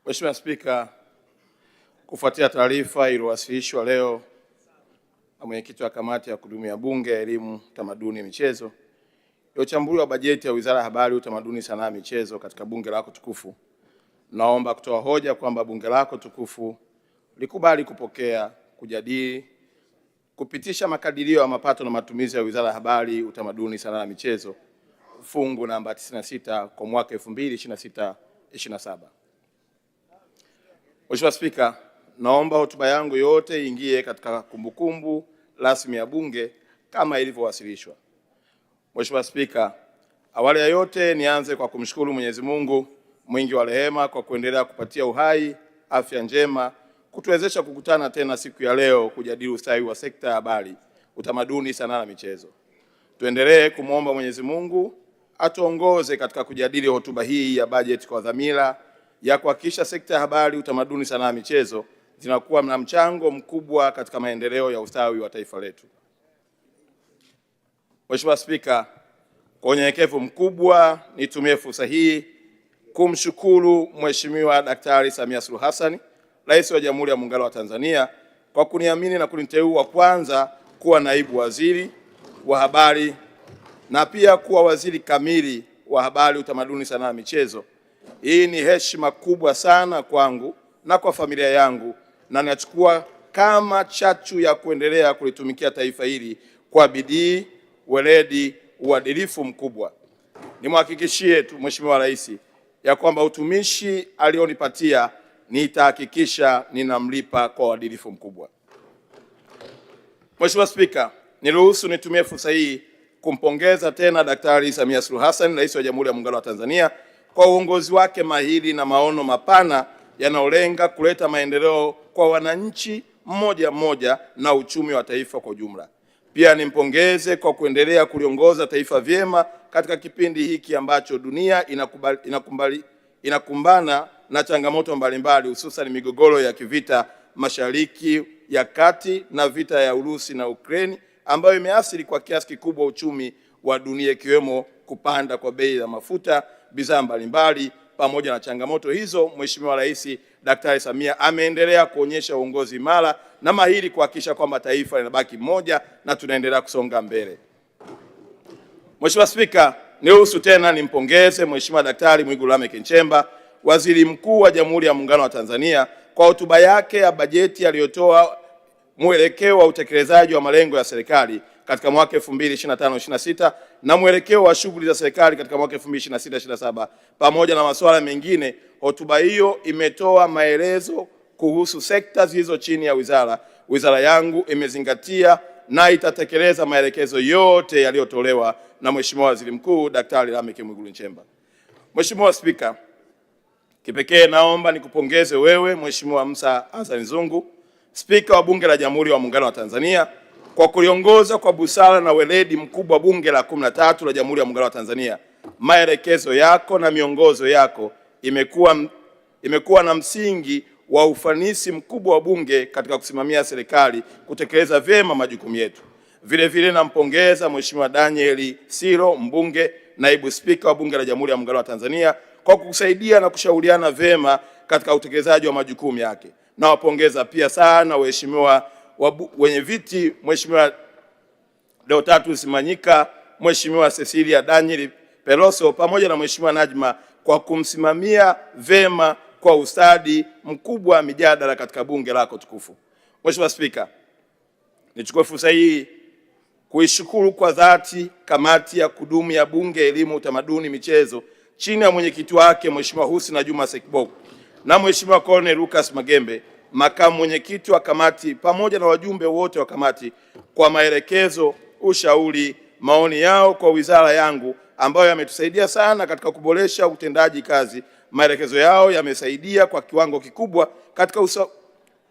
Mheshimiwa Spika, kufuatia taarifa iliyowasilishwa leo na mwenyekiti wa kamati ya kudumu ya Bunge ya Elimu, Utamaduni, Michezo ya uchambuzi wa bajeti ya Wizara ya Habari, Utamaduni, Sanaa, Michezo katika bunge lako tukufu, naomba kutoa hoja kwamba bunge lako tukufu likubali kupokea, kujadili, kupitisha makadirio ya mapato na matumizi ya Wizara ya Habari, Utamaduni, Sanaa na Michezo fungu namba 96 kwa mwaka 2026/27. Mheshimiwa Spika, naomba hotuba yangu yote iingie katika kumbukumbu rasmi ya Bunge kama ilivyowasilishwa. Mheshimiwa Spika, awali ya yote nianze kwa kumshukuru Mwenyezi Mungu mwingi wa rehema kwa kuendelea kupatia uhai, afya njema, kutuwezesha kukutana tena siku ya leo kujadili ustawi wa sekta ya habari, utamaduni, sanaa na michezo. Tuendelee kumwomba Mwenyezi Mungu atuongoze katika kujadili hotuba hii ya bajeti kwa dhamira ya kuhakikisha sekta ya habari, utamaduni, sanaa na michezo zinakuwa na mchango mkubwa katika maendeleo ya ustawi wa taifa letu. Mheshimiwa Spika, kwa unyenyekevu mkubwa nitumie fursa hii kumshukuru Mheshimiwa Daktari Samia Suluhu Hassan, Rais wa Jamhuri ya Muungano wa Tanzania, kwa kuniamini na kuniteua kwanza kuwa naibu waziri wa habari na pia kuwa waziri kamili wa habari, utamaduni, sanaa na michezo. Hii ni heshima kubwa sana kwangu na kwa familia yangu, na nachukua kama chachu ya kuendelea kulitumikia taifa hili kwa bidii, weledi, uadilifu mkubwa. Nimhakikishie tu Mheshimiwa Rais ya kwamba utumishi alionipatia nitahakikisha ninamlipa kwa uadilifu mkubwa. Mheshimiwa Spika, niruhusu nitumie fursa hii kumpongeza tena Daktari Samia Suluhu Hassan, Rais wa Jamhuri ya Muungano wa Tanzania, kwa uongozi wake mahiri na maono mapana yanayolenga kuleta maendeleo kwa wananchi mmoja mmoja na uchumi wa taifa kwa ujumla. Pia nimpongeze kwa kuendelea kuliongoza taifa vyema katika kipindi hiki ambacho dunia inakumbana na changamoto mbalimbali, hususan migogoro ya kivita Mashariki ya Kati na vita ya Urusi na Ukraine ambayo imeathiri kwa kiasi kikubwa uchumi wa dunia, ikiwemo kupanda kwa bei za mafuta, bidhaa mbalimbali. Pamoja na changamoto hizo, Mheshimiwa Rais Daktari Samia ameendelea kuonyesha uongozi imara na mahiri kuhakikisha kwamba taifa linabaki moja na tunaendelea kusonga mbele. Mheshimiwa Spika, niruhusu tena nimpongeze Mheshimiwa Daktari Mwigulu Lameck Nchemba, Waziri Mkuu wa Jamhuri ya Muungano wa Tanzania, kwa hotuba yake ya bajeti aliyotoa mwelekeo wa utekelezaji wa malengo ya serikali katika mwaka 2025/26 na mwelekeo wa shughuli za serikali katika mwaka 2026/27 pamoja na masuala mengine. Hotuba hiyo imetoa maelezo kuhusu sekta zilizo chini ya wizara yangu imezingatia na itatekeleza maelekezo yote yaliyotolewa na Mheshimiwa Waziri Mkuu Daktari Lameck Mwigulu Nchemba. Mheshimiwa Spika, kipekee naomba nikupongeze wewe Mheshimiwa Musa Hassan Zungu, Spika wa Bunge la Jamhuri ya Muungano wa Tanzania, kwa kuliongoza kwa busara na weledi mkubwa Bunge la 13 la Jamhuri ya Muungano wa Tanzania. Maelekezo yako na miongozo yako imekuwa na msingi wa ufanisi mkubwa wa Bunge katika kusimamia serikali kutekeleza vyema majukumu yetu. Vile vile nampongeza Mheshimiwa Daniel Siro, mbunge naibu Spika wa Bunge la Jamhuri ya Muungano wa Tanzania, kwa kusaidia na kushauriana vyema katika utekelezaji wa majukumu yake. Nawapongeza pia sana waheshimiwa wenye viti, Mheshimiwa Deodatus Manyika, Mheshimiwa Cecilia Daniel Peloso pamoja na Mheshimiwa Najma kwa kumsimamia vema kwa ustadi mkubwa mijadala katika bunge lako tukufu. Mheshimiwa Spika, nichukue fursa hii kuishukuru kwa dhati kamati ya kudumu ya Bunge, Elimu, Utamaduni, Michezo chini ya mwenyekiti wake Mheshimiwa Husna Juma Sekiboko na Mheshimiwa Colonel Lucas Magembe, makamu mwenyekiti wa kamati, pamoja na wajumbe wote wa kamati kwa maelekezo, ushauri, maoni yao kwa wizara yangu ambayo yametusaidia sana katika kuboresha utendaji kazi. Maelekezo yao yamesaidia kwa kiwango kikubwa katika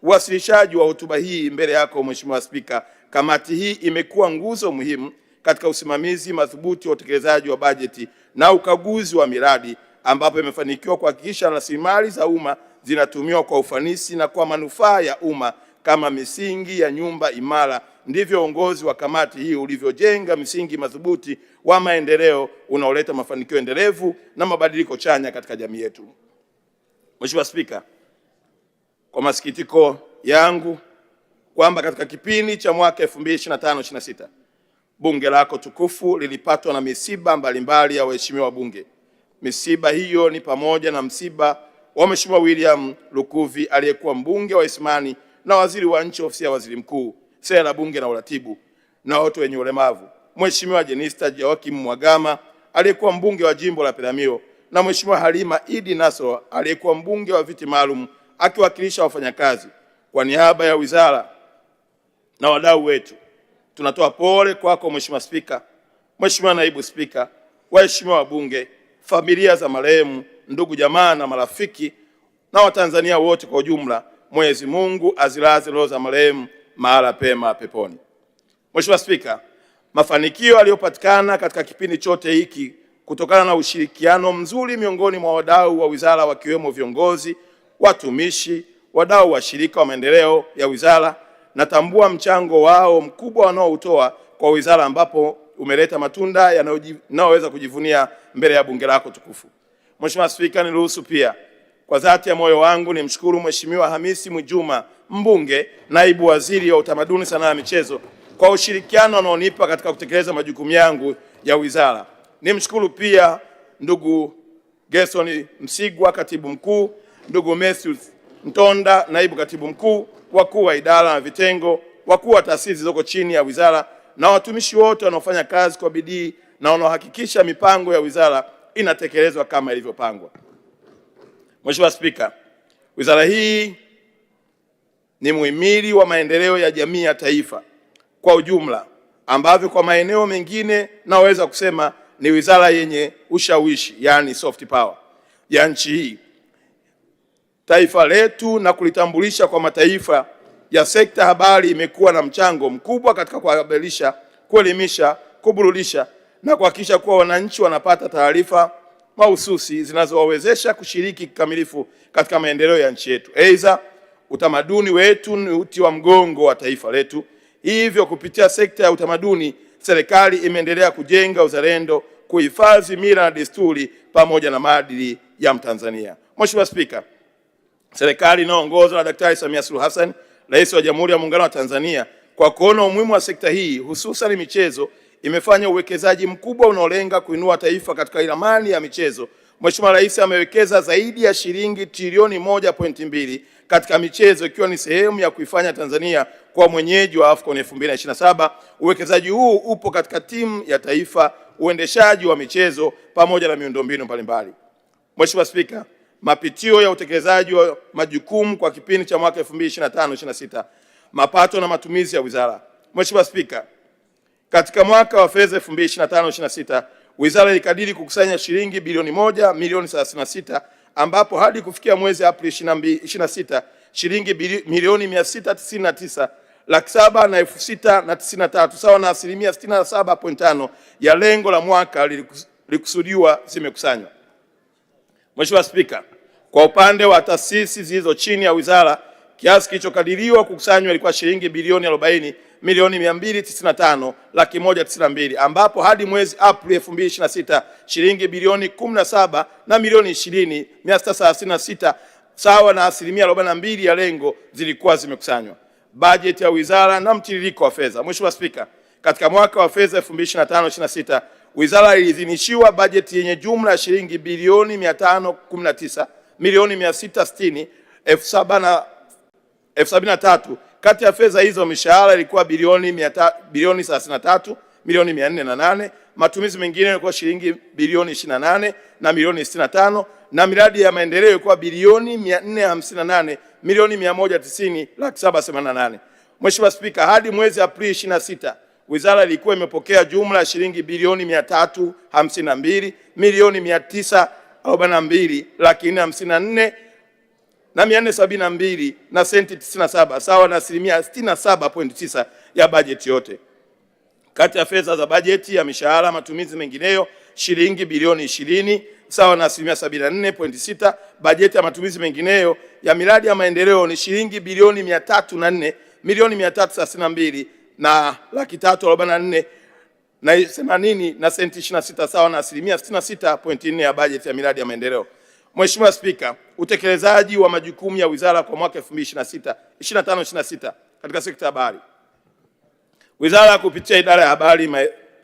uwasilishaji wa hotuba hii mbele yako Mheshimiwa Spika. Kamati hii imekuwa nguzo muhimu katika usimamizi madhubuti wa utekelezaji wa bajeti na ukaguzi wa miradi, ambapo imefanikiwa kuhakikisha rasilimali za umma zinatumiwa kwa ufanisi na kwa manufaa ya umma kama misingi ya nyumba imara. Ndivyo uongozi wa kamati hii ulivyojenga misingi madhubuti wa maendeleo unaoleta mafanikio endelevu na mabadiliko chanya katika jamii yetu. Mheshimiwa Spika, kwa masikitiko yangu kwamba katika kipindi cha mwaka 2025-26 bunge lako tukufu lilipatwa na misiba mbalimbali ya waheshimiwa wabunge. Misiba hiyo ni pamoja na msiba wa Mheshimiwa William Lukuvi aliyekuwa mbunge wa Isimani na waziri wa nchi ofisi ya waziri mkuu, sera, bunge na uratibu na watu wenye ulemavu, Mheshimiwa Jenista Joakim Mhagama aliyekuwa mbunge wa jimbo la Peramiho, na Mheshimiwa Halima Idi Nassor aliyekuwa mbunge wa viti maalum akiwakilisha wafanyakazi. Kwa niaba ya wizara na wadau wetu, tunatoa pole kwako Mheshimiwa Spika, Mheshimiwa Naibu Spika, waheshimiwa wabunge, familia za marehemu, ndugu jamaa na marafiki na Watanzania wote kwa ujumla. Mwenyezi Mungu azilaze roho za marehemu mahala pema peponi. Mheshimiwa Spika, mafanikio yaliyopatikana katika kipindi chote hiki kutokana na ushirikiano mzuri miongoni mwa wadau wa wizara wakiwemo viongozi, watumishi, wadau wa shirika wa maendeleo ya wizara, natambua mchango wao mkubwa wanaoutoa kwa wizara, ambapo umeleta matunda yanayoweza kujivunia mbele ya bunge lako tukufu. Mheshimiwa Spika, niruhusu pia kwa dhati ya moyo wangu nimshukuru Mheshimiwa Hamisi Mwinjuma, mbunge, naibu waziri wa utamaduni, sanaa na michezo, kwa ushirikiano anaonipa katika kutekeleza majukumu yangu ya wizara. Nimshukuru pia ndugu Gerson Msigwa, katibu mkuu, ndugu Matthew Ntonda, naibu katibu mkuu, wakuu wa idara na vitengo, wakuu wa taasisi zilizoko chini ya wizara na watumishi wote wanaofanya kazi kwa bidii na wanaohakikisha mipango ya wizara inatekelezwa kama ilivyopangwa. Mheshimiwa Spika, wizara hii ni muhimili wa maendeleo ya jamii ya taifa kwa ujumla, ambavyo kwa maeneo mengine naweza kusema ni wizara yenye ushawishi, yani soft power ya nchi hii, taifa letu, na kulitambulisha kwa mataifa ya sekta habari. Imekuwa na mchango mkubwa katika kuhabarisha, kuelimisha, kuburudisha na kuhakikisha kuwa wananchi wanapata taarifa mahususi zinazowawezesha kushiriki kikamilifu katika maendeleo ya nchi yetu. Aidha, utamaduni wetu ni uti wa mgongo wa taifa letu. Hivyo kupitia sekta ya utamaduni, serikali imeendelea kujenga uzalendo, kuhifadhi mila na desturi pamoja na maadili ya Mtanzania. Mheshimiwa Spika, serikali inayoongozwa na Daktari Samia Suluhu Hassan, Rais wa Jamhuri ya Muungano wa Tanzania, kwa kuona umuhimu wa sekta hii hususan michezo, imefanya uwekezaji mkubwa unaolenga kuinua taifa katika ramani ya michezo. Mheshimiwa Rais amewekeza zaidi ya shilingi trilioni 1.2 katika michezo, ikiwa ni sehemu ya kuifanya Tanzania kwa mwenyeji wa AFCON 2027. Uwekezaji huu upo katika timu ya taifa, uendeshaji wa michezo pamoja na miundombinu mbalimbali. Mheshimiwa Spika, mapitio ya utekelezaji wa majukumu kwa kipindi cha mwaka 2025-26, mapato na matumizi ya wizara. Mheshimiwa Spika, katika mwaka wa fedha 2025-26 wizara ilikadiri kukusanya shilingi bilioni 1 milioni 36, ambapo hadi kufikia mwezi Aprili 2026 shilingi milioni 699,706,093 sawa na asilimia 67.5 ya lengo la mwaka lilikusudiwa zimekusanywa. Mheshimiwa Spika, kwa upande wa taasisi zilizo chini ya wizara, kiasi kilichokadiriwa kukusanywa ilikuwa shilingi bilioni 40 milioni 295,192, ambapo hadi mwezi Aprili 2026 shilingi bilioni 17 na milioni 20,636 sawa na asilimia 42 ya lengo zilikuwa zimekusanywa. Bajeti ya wizara na mtiririko wa fedha. Mheshimiwa Spika, katika mwaka wa fedha 2025-26 wizara iliidhinishiwa bajeti yenye jumla ya shilingi bilioni 519 milioni 660,073. Kati ya fedha hizo mishahara ilikuwa bilioni 33 milioni 408, matumizi mengine ilikuwa shilingi bilioni 28 na milioni 65, na miradi ya maendeleo ilikuwa bilioni 458 milioni 190,788. Mheshimiwa Spika, hadi mwezi Aprili 26 wizara ilikuwa imepokea jumla ya shilingi bilioni 352 milioni 942,454 na 472 na senti 97 sawa na asilimia 67.9 ya bajeti yote. Kati ya fedha za bajeti ya mishahara, matumizi mengineyo shilingi bilioni 20 sawa na asilimia 74.6. Bajeti ya matumizi mengineyo ya miradi ya maendeleo ni shilingi bilioni 304 milioni 332 na laki 344 na 80 na senti 26 sawa na asilimia 66.4 ya bajeti ya miradi ya maendeleo. Mheshimiwa Spika, utekelezaji wa majukumu ya wizara kwa mwaka 2025/26 katika sekta ya habari. Wizara kupitia idara ya habari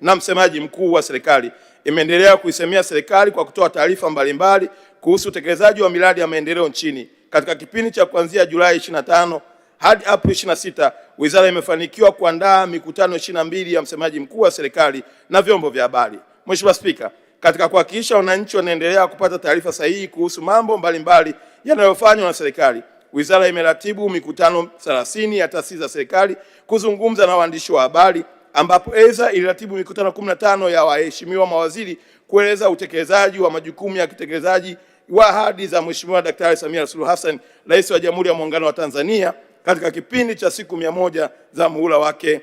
na msemaji mkuu wa serikali imeendelea kuisemea serikali kwa kutoa taarifa mbalimbali kuhusu utekelezaji wa miradi ya maendeleo nchini. Katika kipindi cha kuanzia Julai 25 hadi Aprili 26, wizara imefanikiwa kuandaa mikutano 22 ya msemaji mkuu wa serikali na vyombo vya habari. Mheshimiwa Spika, katika kuhakikisha wananchi wanaendelea kupata taarifa sahihi kuhusu mambo mbalimbali yanayofanywa na serikali, wizara imeratibu mikutano 30 ya taasisi za serikali kuzungumza na waandishi wa habari, ambapo aidha iliratibu mikutano 15 ya waheshimiwa mawaziri kueleza utekelezaji wa majukumu ya kitekelezaji wa ahadi za Mheshimiwa Daktari Samia Suluhu Hassan, Rais wa Jamhuri ya Muungano wa Tanzania, katika kipindi cha siku 100 za muhula wake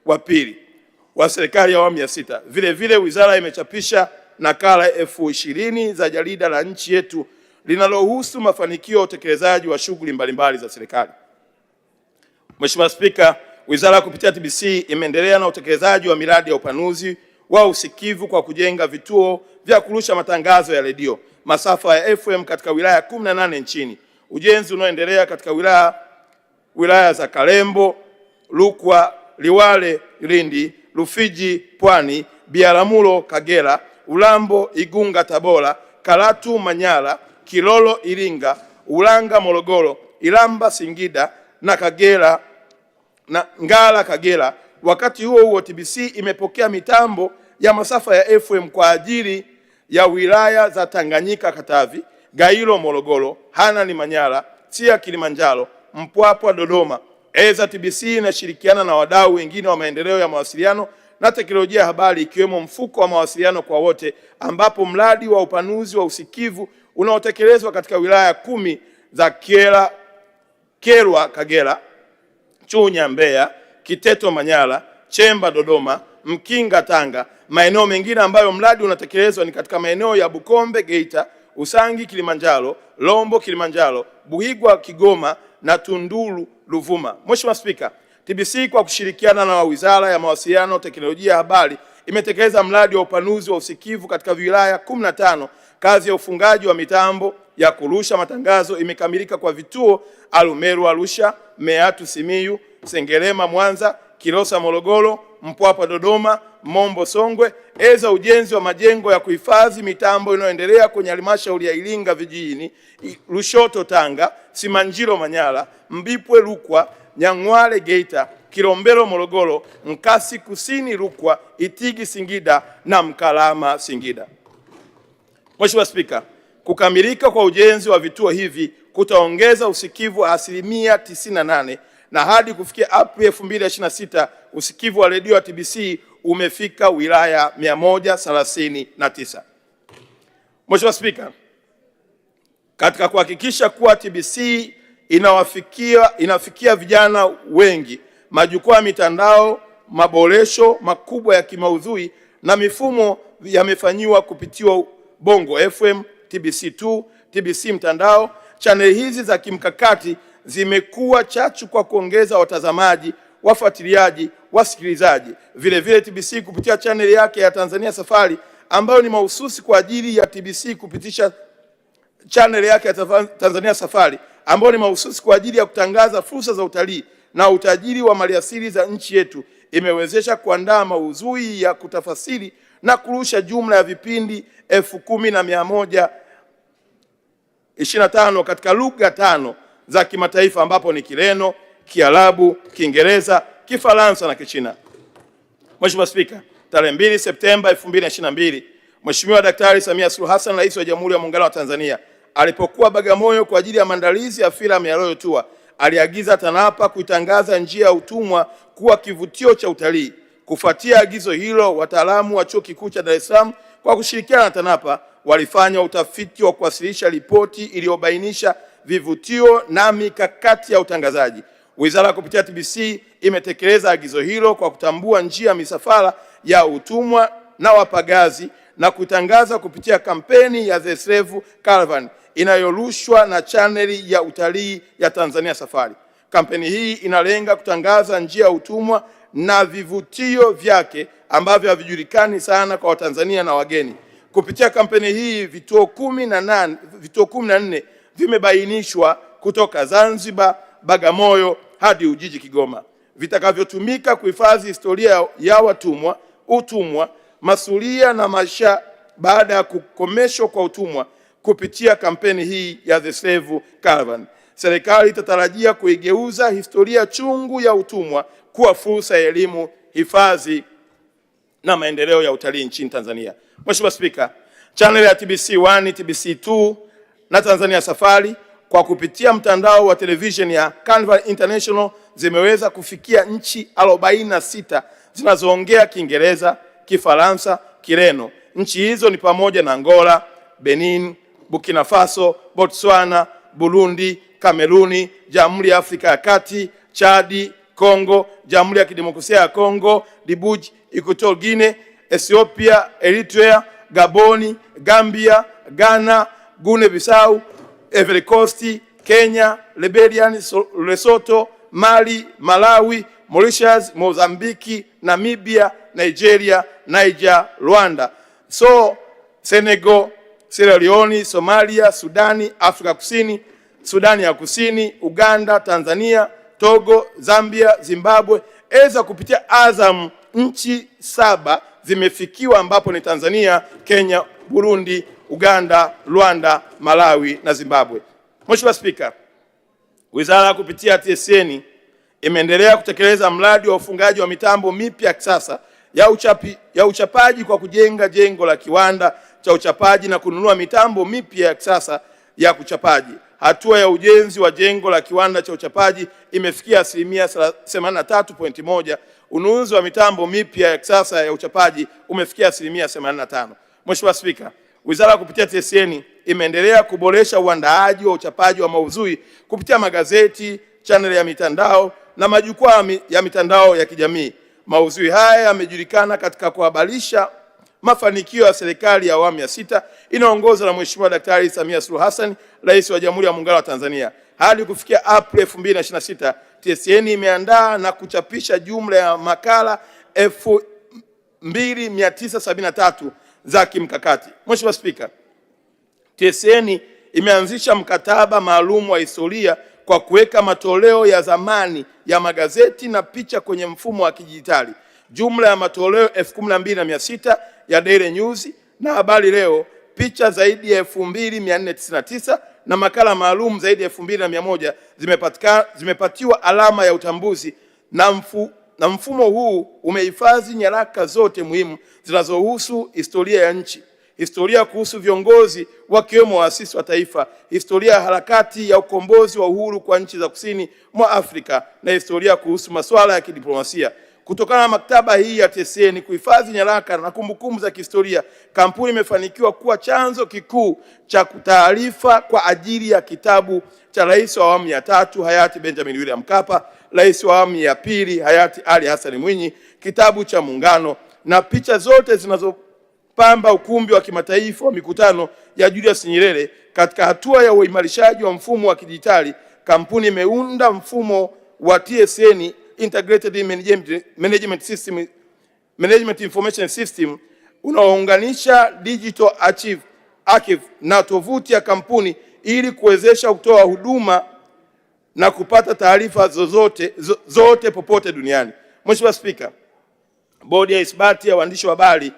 wa pili wa serikali ya awamu ya 6. Vile vile wizara imechapisha nakala 20,000 za jarida la nchi yetu linalohusu mafanikio ya utekelezaji wa shughuli mbalimbali za serikali. Mheshimiwa Spika, wizara kupitia TBC imeendelea na utekelezaji wa miradi ya upanuzi wa usikivu kwa kujenga vituo vya kurusha matangazo ya redio masafa ya FM katika wilaya 18 nchini. Ujenzi unaoendelea katika wilaya za Kalembo, Rukwa, Liwale, Lindi, Rufiji, Pwani, Biharamulo, Kagera, Urambo, Igunga, Tabora, Karatu, Manyara, Kilolo, Iringa, Ulanga, Morogoro, Iramba, Singida na Kagera na Ngara, Kagera. Wakati huo TBC imepokea mitambo ya masafa ya FM kwa ajili ya wilaya za Tanganyika, Katavi, Gairo, Morogoro, Hanang', Manyara, Sia, Kilimanjaro, Mpwapwa, Dodoma. Aidha, TBC inashirikiana na wadau wengine wa maendeleo ya mawasiliano na teknolojia ya habari ikiwemo mfuko wa mawasiliano kwa wote, ambapo mradi wa upanuzi wa usikivu unaotekelezwa katika wilaya 10 za Kyerwa, Kagera, Chunya, Mbeya, Kiteto, Manyara, Chemba, Dodoma, Mkinga, Tanga. Maeneo mengine ambayo mradi unatekelezwa ni katika maeneo ya Bukombe, Geita, Usangi, Kilimanjaro, Lombo, Kilimanjaro, Buhigwa, Kigoma na Tunduru, Ruvuma. Mheshimiwa Spika, TBC kwa kushirikiana na Wizara ya Mawasiliano, Teknolojia ya Habari imetekeleza mradi wa upanuzi wa usikivu katika wilaya 15. Kazi ya ufungaji wa mitambo ya kurusha matangazo imekamilika kwa vituo Arumeru, Arusha, Meatu, Simiyu, Sengerema, Mwanza, Kilosa, Morogoro, Mpwapwa, Dodoma, Mombo, Songwe. Eza ujenzi wa majengo ya kuhifadhi mitambo inayoendelea kwenye halmashauri ya Iringa vijijini, Lushoto, Tanga, Simanjiro, Manyara, Mbipwe, Rukwa, Nyang'hwale, Geita, Kilombero, Morogoro, Nkasi Kusini, Rukwa, Itigi, Singida na Mkalama, Singida. Mheshimiwa Spika, kukamilika kwa ujenzi wa vituo hivi kutaongeza usikivu wa 98% na hadi kufikia Aprili 2026 usikivu wa redio wa TBC umefika wilaya 139. Mheshimiwa Spika, katika kuhakikisha kuwa TBC inafikia vijana wengi, majukwaa ya mitandao, maboresho makubwa ya kimaudhui na mifumo yamefanyiwa kupitia Bongo FM, TBC2, TBC mtandao. Chaneli hizi za kimkakati zimekuwa chachu kwa kuongeza watazamaji, wafuatiliaji, wasikilizaji. Vile vile TBC kupitia chaneli yake ya Tanzania Safari ambayo ni mahususi kwa ajili ya TBC kupitisha chaneli yake ya Tanzania Safari ambayo ni mahususi kwa ajili ya kutangaza fursa za utalii na utajiri wa maliasili za nchi yetu, imewezesha kuandaa maudhui ya kutafasiri na kurusha jumla ya vipindi 10,125 katika lugha 5 za kimataifa ambapo ni Kireno, Kiarabu, Kiingereza, Kifaransa na Kichina. Mheshimiwa Spika, tarehe 2 Septemba 2022, Mheshimiwa Daktari Samia Suluhu Hassan, Rais wa Jamhuri ya Muungano wa Tanzania, alipokuwa Bagamoyo kwa ajili ya maandalizi ya filamu ya Royal Tour, aliagiza TANAPA kuitangaza njia ya utumwa kuwa kivutio cha utalii. Kufuatia agizo hilo, wataalamu wa Chuo Kikuu cha Dar es Salaam kwa kushirikiana na TANAPA walifanya utafiti wa kuwasilisha ripoti iliyobainisha vivutio na mikakati ya utangazaji. Wizara kupitia TBC imetekeleza agizo hilo kwa kutambua njia ya misafara ya utumwa na wapagazi na kutangaza kupitia kampeni ya The Slave Caravan inayorushwa na chaneli ya utalii ya Tanzania Safari. Kampeni hii inalenga kutangaza njia ya utumwa na vivutio vyake ambavyo havijulikani sana kwa Watanzania na wageni. Kupitia kampeni hii vituo 14 vimebainishwa kutoka Zanzibar, Bagamoyo hadi Ujiji Kigoma, vitakavyotumika kuhifadhi historia ya watumwa, utumwa, masulia na maisha baada ya kukomeshwa kwa utumwa. Kupitia kampeni hii ya The Slave Caravan, serikali itatarajia kuigeuza historia chungu ya utumwa kuwa fursa ya elimu, hifadhi na maendeleo ya utalii nchini Tanzania. Mheshimiwa Spika, channel ya TBC1, TBC2 na Tanzania Safari kwa kupitia mtandao wa television ya Caravan International zimeweza kufikia nchi 46 zinazoongea Kiingereza, Kifaransa, Kireno. Nchi hizo ni pamoja na Angola, Benin, Burkina Faso, Botswana, Burundi, Kameruni, Jamhuri ya Afrika ya Kati, Chadi, Kongo, Jamhuri ya Kidemokrasia ya Kongo, Djibouti, Equatorial Guinea, Ethiopia, Eritrea, Gaboni, Gambia, Ghana, Guinea-Bissau, Ivory Coast, Kenya, Liberia, Lesotho, Mali, Malawi, Mauritius, Mozambiki, Namibia, Nigeria, Niger, Rwanda, Senegal, Sierra Leone, Somalia, Sudani, Afrika Kusini, Sudani ya Kusini, Uganda, Tanzania, Togo, Zambia, Zimbabwe. Eza kupitia Azam nchi 7 zimefikiwa ambapo ni Tanzania, Kenya, Burundi, Uganda, Rwanda, Malawi na Zimbabwe. Mheshimiwa Spika, Wizara kupitia TSN imeendelea kutekeleza mradi wa ufungaji wa mitambo mipya ya kisasa ya uchapaji kwa kujenga jengo la kiwanda cha uchapaji na kununua mitambo mipya ya kisasa ya kuchapaji. Hatua ya ujenzi wa jengo la kiwanda cha uchapaji imefikia 83.1. Ununuzi wa mitambo mipya ya kisasa ya uchapaji umefikia 85%. Mheshimiwa Spika, Wizara kupitia TSN imeendelea kuboresha uandaaji wa uchapaji wa maudhui kupitia magazeti, channel ya mitandao na majukwaa ya mitandao ya kijamii. Maudhui haya yamejulikana katika kuhabarisha mafanikio ya serikali ya awamu ya 6 inaongozwa na Mheshimiwa Daktari Samia Suluhu Hassan, Rais wa Jamhuri ya Muungano wa Tanzania. Hadi kufikia Aprili 2026, TSN imeandaa na kuchapisha jumla ya makala 2973 za kimkakati. Mheshimiwa Spika, TSN imeanzisha mkataba maalum wa historia kwa kuweka matoleo ya zamani ya magazeti na picha kwenye mfumo wa kidijitali. Jumla ya matoleo 12,600 ya Daily News na Habari Leo, picha zaidi ya 2499 na makala maalum zaidi ya 2100 zimepatiwa alama ya utambuzi na mfumo huu umehifadhi nyaraka zote muhimu zinazohusu historia ya nchi, historia kuhusu viongozi wakiwemo waasisi wa taifa, historia ya harakati ya ukombozi wa uhuru kwa nchi za kusini mwa Afrika na historia kuhusu masuala ya kidiplomasia. Kutokana na maktaba hii ya TSN kuhifadhi nyaraka na kumbukumbu za kihistoria, kampuni imefanikiwa kuwa chanzo kikuu cha taarifa kwa ajili ya kitabu cha Rais wa awamu ya 3 hayati Benjamin William Mkapa, Rais wa awamu ya 2 hayati Ali Hassan Mwinyi, kitabu cha Muungano na picha zote zinazopamba ukumbi wa kimataifa wa mikutano ya Julius Nyerere. Katika hatua ya uimarishaji wa mfumo wa kidijitali, kampuni imeunda mfumo wa TSN Integrated Management Information System unaounganisha Digital Archive na tovuti ya kampuni ili kuwezesha kutoa huduma na kupata taarifa zote popote duniani. Mheshimiwa Spika, Bodi ya Ithibati ya Waandishi wa Habari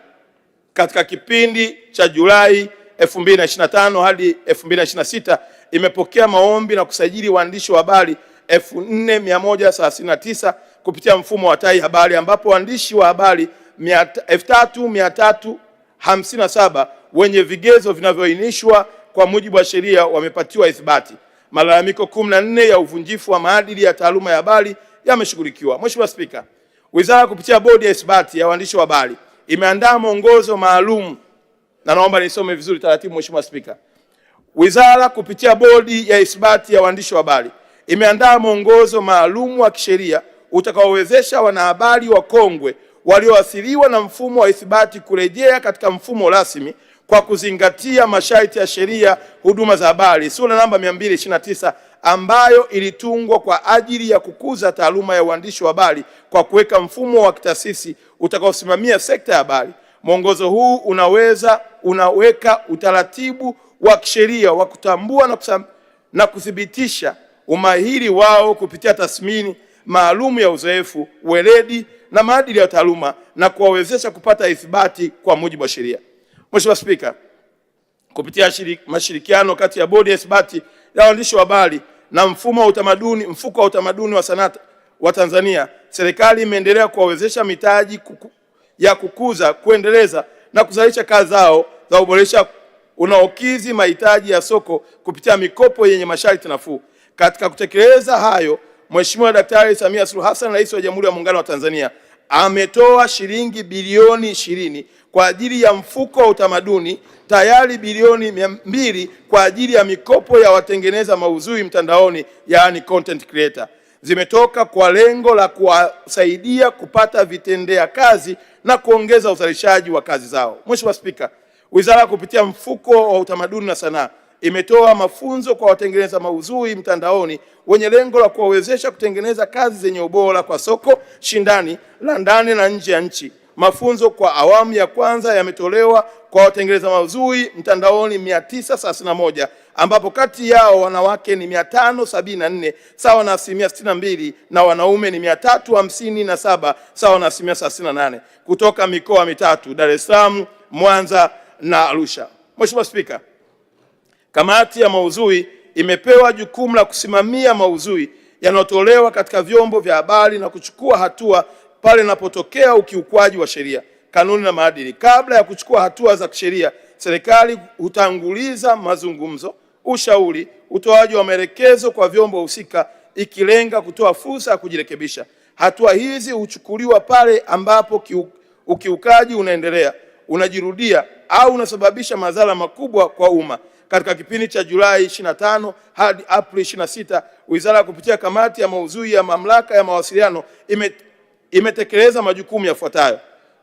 katika kipindi cha Julai 2025 hadi 2026 imepokea maombi na kusajili waandishi wa habari 4139 kupitia mfumo wa Tai Habari, ambapo waandishi wa habari 3357 wenye vigezo vinavyoainishwa kwa mujibu wa sheria wamepatiwa ithibati. Malalamiko 14 ya uvunjifu wa maadili ya taaluma ya habari yameshughulikiwa. Mheshimiwa Spika, Wizara kupitia Bodi ya Ithibati ya Waandishi wa Habari imeandaa mwongozo maalum, na naomba nisome vizuri taratibu. Mheshimiwa Spika, Wizara kupitia Bodi ya Ithibati ya Waandishi wa Habari imeandaa mwongozo maalum wa kisheria utakaowezesha wanahabari wakongwe walioathiriwa na mfumo wa ithibati kurejea katika mfumo rasmi kwa kuzingatia masharti ya sheria huduma za habari sura namba 229 ambayo ilitungwa kwa ajili ya kukuza taaluma ya uandishi wa habari kwa kuweka mfumo wa kitaasisi utakaosimamia sekta ya habari. Mwongozo huu unaweza unaweka utaratibu wa kisheria wa kutambua na kuthibitisha umahiri wao kupitia tathmini maalum ya uzoefu, weledi na maadili ya taaluma na kuwawezesha kupata ithibati kwa mujibu wa sheria. Mheshimiwa Spika, kupitia mashirikiano kati ya Bodi ya Ithibati ya Waandishi wa Habari na Mfuko wa Utamaduni wa Sanaa wa Tanzania, serikali imeendelea kuwawezesha mitaji ya kukuza, kuendeleza na kuzalisha kazi zao za uboresha unaokidhi mahitaji ya soko kupitia mikopo yenye masharti nafuu. Katika kutekeleza hayo, Mheshimiwa Daktari Samia Suluhu Hassan, Rais wa Jamhuri ya Muungano wa Tanzania, ametoa shilingi bilioni 20 kwa ajili ya mfuko wa utamaduni, tayari bilioni 200 kwa ajili ya mikopo ya watengeneza maudhui mtandaoni, yaani content creator. Zimetoka kwa lengo la kuwasaidia kupata vitendea kazi na kuongeza uzalishaji wa kazi zao. Mheshimiwa Spika, Wizara kupitia mfuko wa utamaduni na sanaa imetoa mafunzo kwa watengeneza maudhui mtandaoni wenye lengo la kuwawezesha kutengeneza kazi zenye ubora kwa soko shindani la ndani na nje ya nchi. Mafunzo kwa awamu ya kwanza yametolewa kwa watengeneza maudhui mtandaoni 931, ambapo kati yao wanawake ni 574 sawa na 62% na wanaume ni 357 sawa na 38% kutoka mikoa mitatu: Dar es Salaam, Mwanza na Arusha. Mheshimiwa Spika, kamati ya maudhui imepewa jukumu la kusimamia maudhui yanayotolewa katika vyombo vya habari na kuchukua hatua pale inapotokea ukiukwaji wa sheria, kanuni na maadili. Kabla ya kuchukua hatua za kisheria, serikali hutanguliza mazungumzo, ushauri, utoaji wa maelekezo kwa vyombo husika, ikilenga kutoa fursa ya kujirekebisha. Hatua hizi huchukuliwa pale ambapo ukiukaji unaendelea, unajirudia au unasababisha madhara makubwa kwa umma. Katika kipindi cha Julai 25 hadi Aprili 26, Wizara kupitia kamati ya maudhui ya Mamlaka ya Mawasiliano imetekeleza majukumu yafuatayo: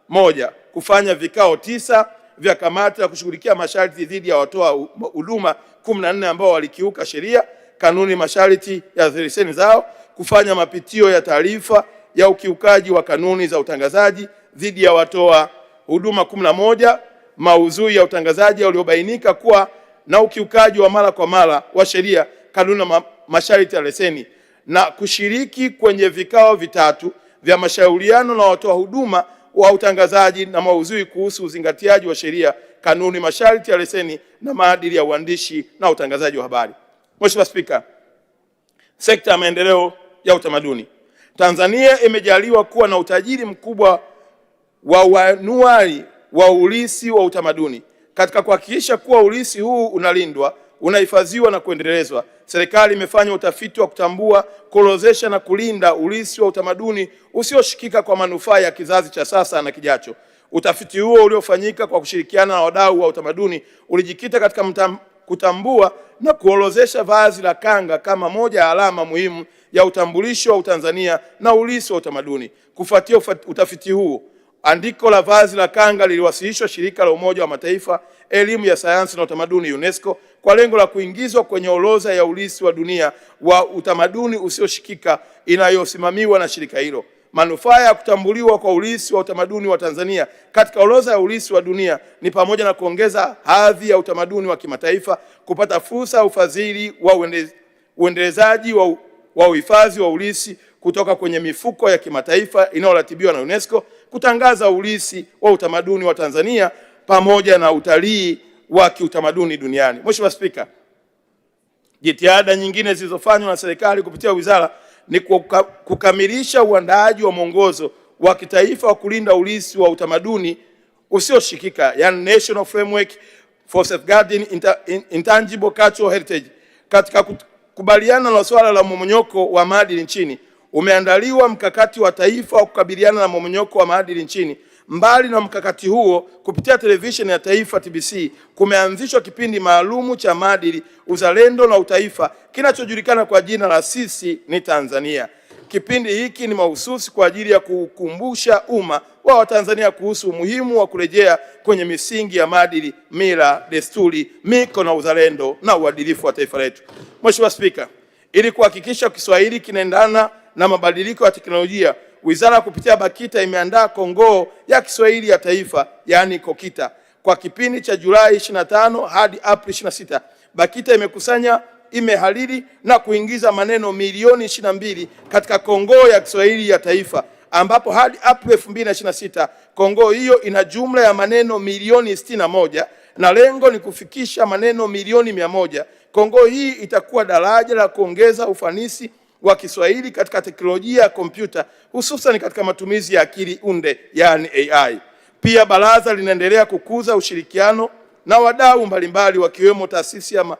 moja, kufanya vikao 9 vya kamati ya kushughulikia masharti dhidi ya watoa huduma 14 ambao walikiuka sheria, kanuni, masharti ya leseni zao; kufanya mapitio ya taarifa ya ukiukaji wa kanuni za utangazaji dhidi ya watoa huduma 11 maudhui ya utangazaji waliobainika kuwa na ukiukaji wa mara kwa mara wa sheria, kanuni na masharti ya leseni; na kushiriki kwenye vikao 3 vya mashauriano na watoa huduma wa utangazaji na maudhui kuhusu uzingatiaji wa sheria, kanuni, masharti ya leseni na maadili ya uandishi na utangazaji wa habari. Mheshimiwa Spika, sekta ya maendeleo ya utamaduni. Tanzania imejaliwa kuwa na utajiri mkubwa wa uanuai wa urithi wa utamaduni. Katika kuhakikisha kuwa urithi huu unalindwa, unahifadhiwa na kuendelezwa, serikali imefanya utafiti wa kutambua, kuorodhesha na kulinda urithi wa utamaduni usioshikika kwa manufaa ya kizazi cha sasa na kijacho. Utafiti huo uliofanyika kwa kushirikiana na wadau wa utamaduni ulijikita katika kutambua na kuorodhesha vazi la kanga kama moja ya alama muhimu ya utambulisho wa Utanzania na urithi wa utamaduni. Kufuatia utafiti huo, andiko la vazi la kanga liliwasilishwa Shirika la Umoja wa Mataifa Elimu ya Sayansi na Utamaduni UNESCO kwa lengo la kuingizwa kwenye orodha ya urithi wa dunia wa utamaduni usioshikika inayosimamiwa na shirika hilo. Manufaa ya kutambuliwa kwa urithi wa utamaduni wa Tanzania katika orodha ya urithi wa dunia ni pamoja na kuongeza hadhi ya utamaduni wa kimataifa, kupata fursa ya ufadhili wa uendelezaji wa uhifadhi wa urithi kutoka kwenye mifuko ya kimataifa inayoratibiwa na UNESCO, kutangaza urithi wa utamaduni wa Tanzania pamoja na utalii wa kiutamaduni duniani. Mheshimiwa Spika, jitihada nyingine zilizofanywa na serikali kupitia wizara ni kukamilisha uandaaji wa mwongozo wa kitaifa wa kulinda urithi wa utamaduni usioshikika, yani National Framework for Safeguarding Intangible Cultural Heritage. Katika kukubaliana na swala la mmomonyoko wa maadili nchini, umeandaliwa mkakati wa taifa wa kukabiliana na mmomonyoko wa maadili nchini. Mbali na mkakati huo, kupitia televisheni ya taifa TBC kumeanzishwa kipindi maalumu cha maadili, uzalendo na utaifa kinachojulikana kwa jina la Sisi ni Tanzania. Kipindi hiki ni mahususi kwa ajili ya kukumbusha umma wa Watanzania kuhusu umuhimu wa kurejea kwenye misingi ya maadili, mila, desturi, miko na uzalendo na uadilifu wa taifa letu. Mheshimiwa Spika, ili kuhakikisha Kiswahili kinaendana na mabadiliko ya teknolojia, wizara kupitia BAKITA imeandaa kongoo ya Kiswahili ya taifa, yaani KOKITA, Kwa kipindi cha Julai 25 hadi Aprili 26, BAKITA imehariri na kuingiza maneno milioni 22 katika kongoo ya Kiswahili ya taifa, ambapo hadi Aprili 2026 kongoo hiyo ina jumla ya maneno milioni 61 na lengo ni kufikisha maneno milioni 100. Kongoo hii itakuwa daraja la kuongeza ufanisi wa Kiswahili katika teknolojia ya kompyuta, hususan katika matumizi ya akili unde, yani AI. Pia baraza linaendelea kukuza ushirikiano na wadau mbalimbali wakiwemo taasisi ya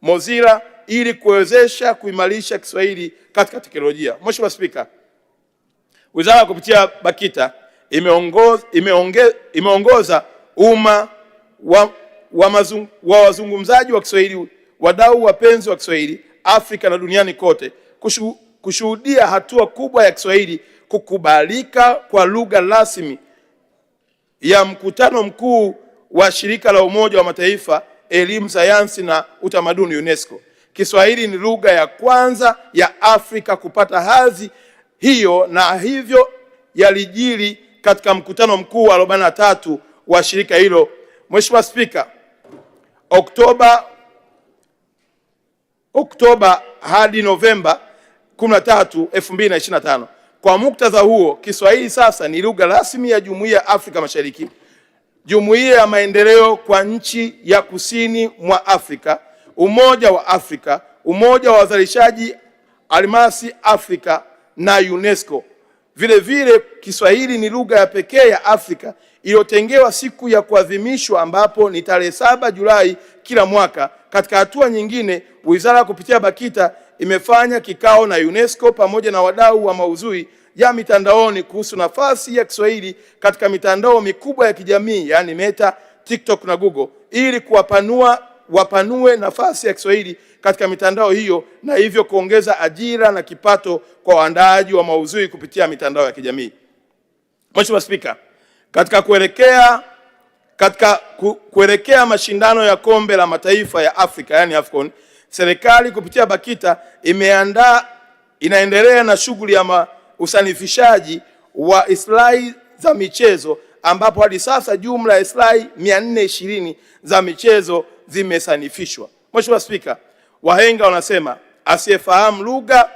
Mozilla ili kuwezesha kuimarisha Kiswahili katika teknolojia. Mheshimiwa Spika, Wizara kupitia BAKITA imeongoza umma wa wazungumzaji wa Kiswahili, wadau wapenzi wa Kiswahili Afrika na duniani kote kushuhudia hatua kubwa ya Kiswahili kukubalika kwa lugha rasmi ya mkutano mkuu wa Shirika la Umoja wa Mataifa Elimu, Sayansi na Utamaduni UNESCO. Kiswahili ni lugha ya kwanza ya Afrika kupata hadhi hiyo, na hivyo yalijiri katika mkutano mkuu wa 43 wa shirika hilo. Mheshimiwa Spika, Oktoba hadi Novemba 13, 2025. Kwa muktadha huo, Kiswahili sasa ni lugha rasmi ya Jumuiya ya Afrika Mashariki, Jumuiya ya Maendeleo kwa nchi ya Kusini mwa Afrika, Umoja wa Afrika, Umoja wa Wazalishaji Almasi Afrika na UNESCO. Vile vile Kiswahili ni lugha ya pekee ya Afrika iliyotengewa siku ya kuadhimishwa ambapo ni tarehe 7 Julai kila mwaka. Katika hatua nyingine, wizara kupitia BAKITA imefanya kikao na UNESCO pamoja na wadau wa maudhui ya mitandaoni kuhusu nafasi ya Kiswahili katika mitandao mikubwa ya kijamii, yani Meta, TikTok na Google, ili wapanue nafasi ya Kiswahili katika mitandao hiyo na hivyo kuongeza ajira na kipato kwa waandaaji wa maudhui kupitia mitandao ya kijamii. Mheshimiwa Spika, katika kuelekea mashindano ya Kombe la Mataifa ya Afrika, yani AFCON, serikali kupitia BAKITA inaendelea na shughuli ya usanifishaji wa islahi za michezo, ambapo hadi sasa jumla ya islahi 420 za michezo zimesanifishwa. Mheshimiwa Spika, wahenga wanasema asiyefahamu lugha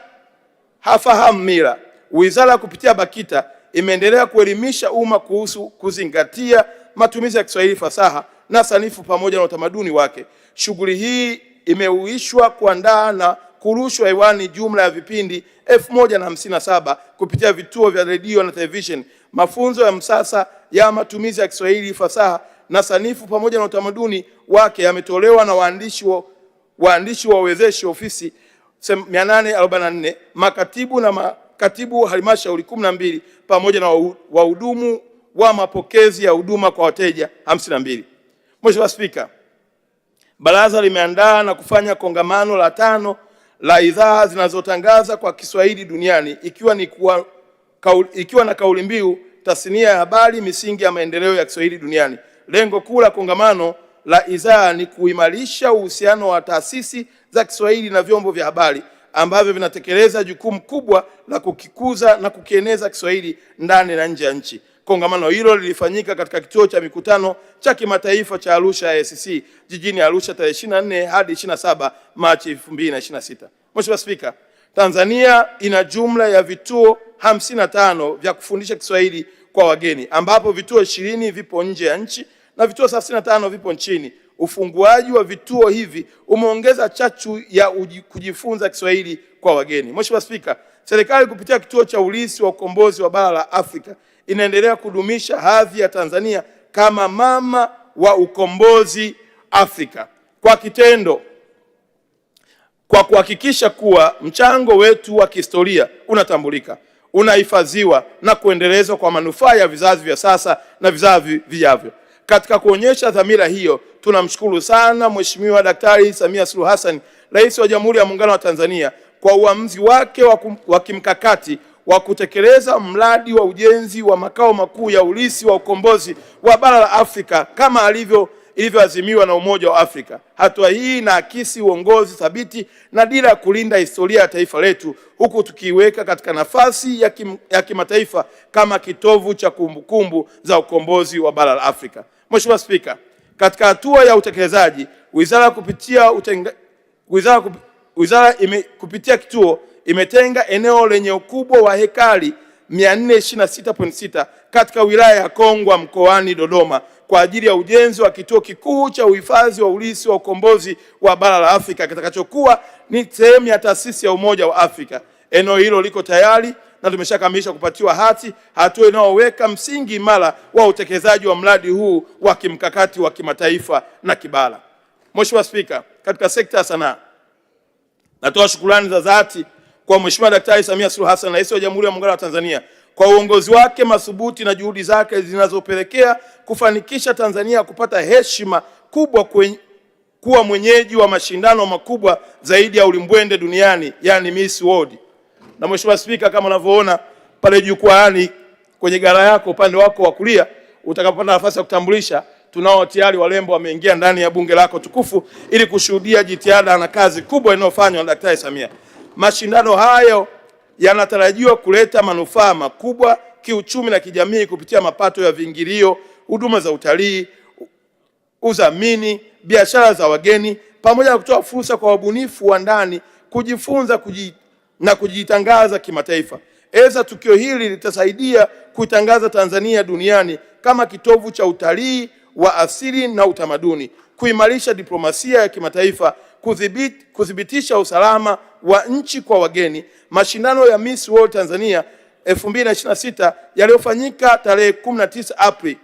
hafahamu mila. Wizara kupitia BAKITA imeendelea kuelimisha umma kuhusu kuzingatia matumizi ya Kiswahili fasaha na sanifu pamoja na utamaduni wake. Shughuli hii imeuishwa kuandaa na kurushwa hewani jumla ya vipindi 1057 kupitia vituo vya redio na television. Mafunzo ya msasa ya matumizi ya Kiswahili fasaha na sanifu pamoja na utamaduni wake yametolewa na waandishi wa uwezeshi ofisi 844, makatibu na makatibu halmashauri 12 pamoja na wahudumu wa mapokezi ya huduma kwa wateja 52. Mheshimiwa Spika, baraza limeandaa na kufanya kongamano la 5 la idhaa zinazotangaza kwa Kiswahili duniani ikiwa na kauli mbiu tasnia ya habari, misingi ya maendeleo ya Kiswahili duniani. Lengo kuu la kongamano la idhaa ni kuimarisha uhusiano wa taasisi za Kiswahili na vyombo vya habari ambavyo vinatekeleza jukumu kubwa la kukikuza na kukieneza Kiswahili ndani na nje ya nchi. Kongamano hilo lilifanyika katika kituo cha mikutano cha kimataifa cha Arusha ISCC jijini Arusha tarehe 24 hadi 27 Machi 2026. Mheshimiwa Spika, Tanzania ina jumla ya vituo 55 vya kufundisha Kiswahili kwa wageni, ambapo vituo 20 vipo nje ya nchi na vituo 35 vipo nchini. Ufunguaji wa vituo hivi umeongeza chachu ya kujifunza Kiswahili kwa wageni. Mheshimiwa Spika, serikali kupitia kituo cha ulisi wa ukombozi wa bara la Afrika inaendelea kudumisha hadhi ya Tanzania kama mama wa ukombozi Afrika kwa kitendo, kwa kuhakikisha kuwa mchango wetu wa kihistoria unatambulika, unahifadhiwa na kuendelezwa kwa manufaa ya vizazi vya sasa na vizazi vijavyo. Katika kuonyesha dhamira hiyo, tunamshukuru sana Mheshimiwa Daktari Samia Suluhu Hassan, Rais wa Jamhuri ya Muungano wa Tanzania, kwa uamuzi wake wa kimkakati wa kutekeleza mradi wa ujenzi wa makao makuu ya ulisi wa ukombozi wa bara la Afrika kama ilivyoazimiwa na Umoja wa Afrika. Hatua hii inaakisi uongozi thabiti na dira ya kulinda historia ya taifa letu, huku tukiiweka katika nafasi ya kimataifa kama kitovu cha kumbukumbu za ukombozi wa bara la Afrika. Mheshimiwa Spika, katika hatua ya utekelezaji, wizara kupitia kituo imetenga eneo lenye ukubwa wa hekari 426.6 katika wilaya ya Kongwa mkoani Dodoma kwa ajili ya ujenzi wa kituo kikuu cha uhifadhi wa urithi wa ukombozi wa bara la Afrika kitakachokuwa ni sehemu ya taasisi ya Umoja wa Afrika. Eneo hilo liko tayari na tumeshakamilisha kupatiwa hati, hatua inayoweka msingi imara wa utekelezaji wa mradi huu wa kimkakati wa kimataifa na kibara. Mheshimiwa Spika, katika sekta ya sanaa, natoa shukrani za dhati kwa Mheshimiwa Daktari Samia Suluhu Hassan, Rais wa Jamhuri ya Muungano wa Tanzania, kwa uongozi wake madhubuti na juhudi zake zinazopelekea kufanikisha Tanzania kupata heshima kubwa kuwa mwenyeji wa mashindano makubwa zaidi ya ulimbwende duniani, yani Miss World. Na Mheshimiwa Spika, kama unavyoona pale jukwaani kwenye gara yako upande wako wa kulia, utakapopata nafasi ya kutambulisha, tunao tayari warembo wameingia ndani ya bunge lako tukufu ili kushuhudia jitihada na kazi kubwa inayofanywa na Daktari Samia. Mashindano hayo yanatarajiwa kuleta manufaa makubwa kiuchumi na kijamii kupitia mapato ya viingilio, huduma za utalii, udhamini, biashara za wageni, pamoja na kutoa fursa kwa wabunifu wa ndani kujifunza na kujitangaza kimataifa. Aidha, tukio hili litasaidia kuitangaza Tanzania duniani kama kitovu cha utalii wa asili na utamaduni, kuimarisha diplomasia ya kimataifa, kudhibitisha usalama wa nchi kwa wageni. Mashindano ya Miss World Tanzania 2026 yaliyofanyika tarehe 19 Aprili,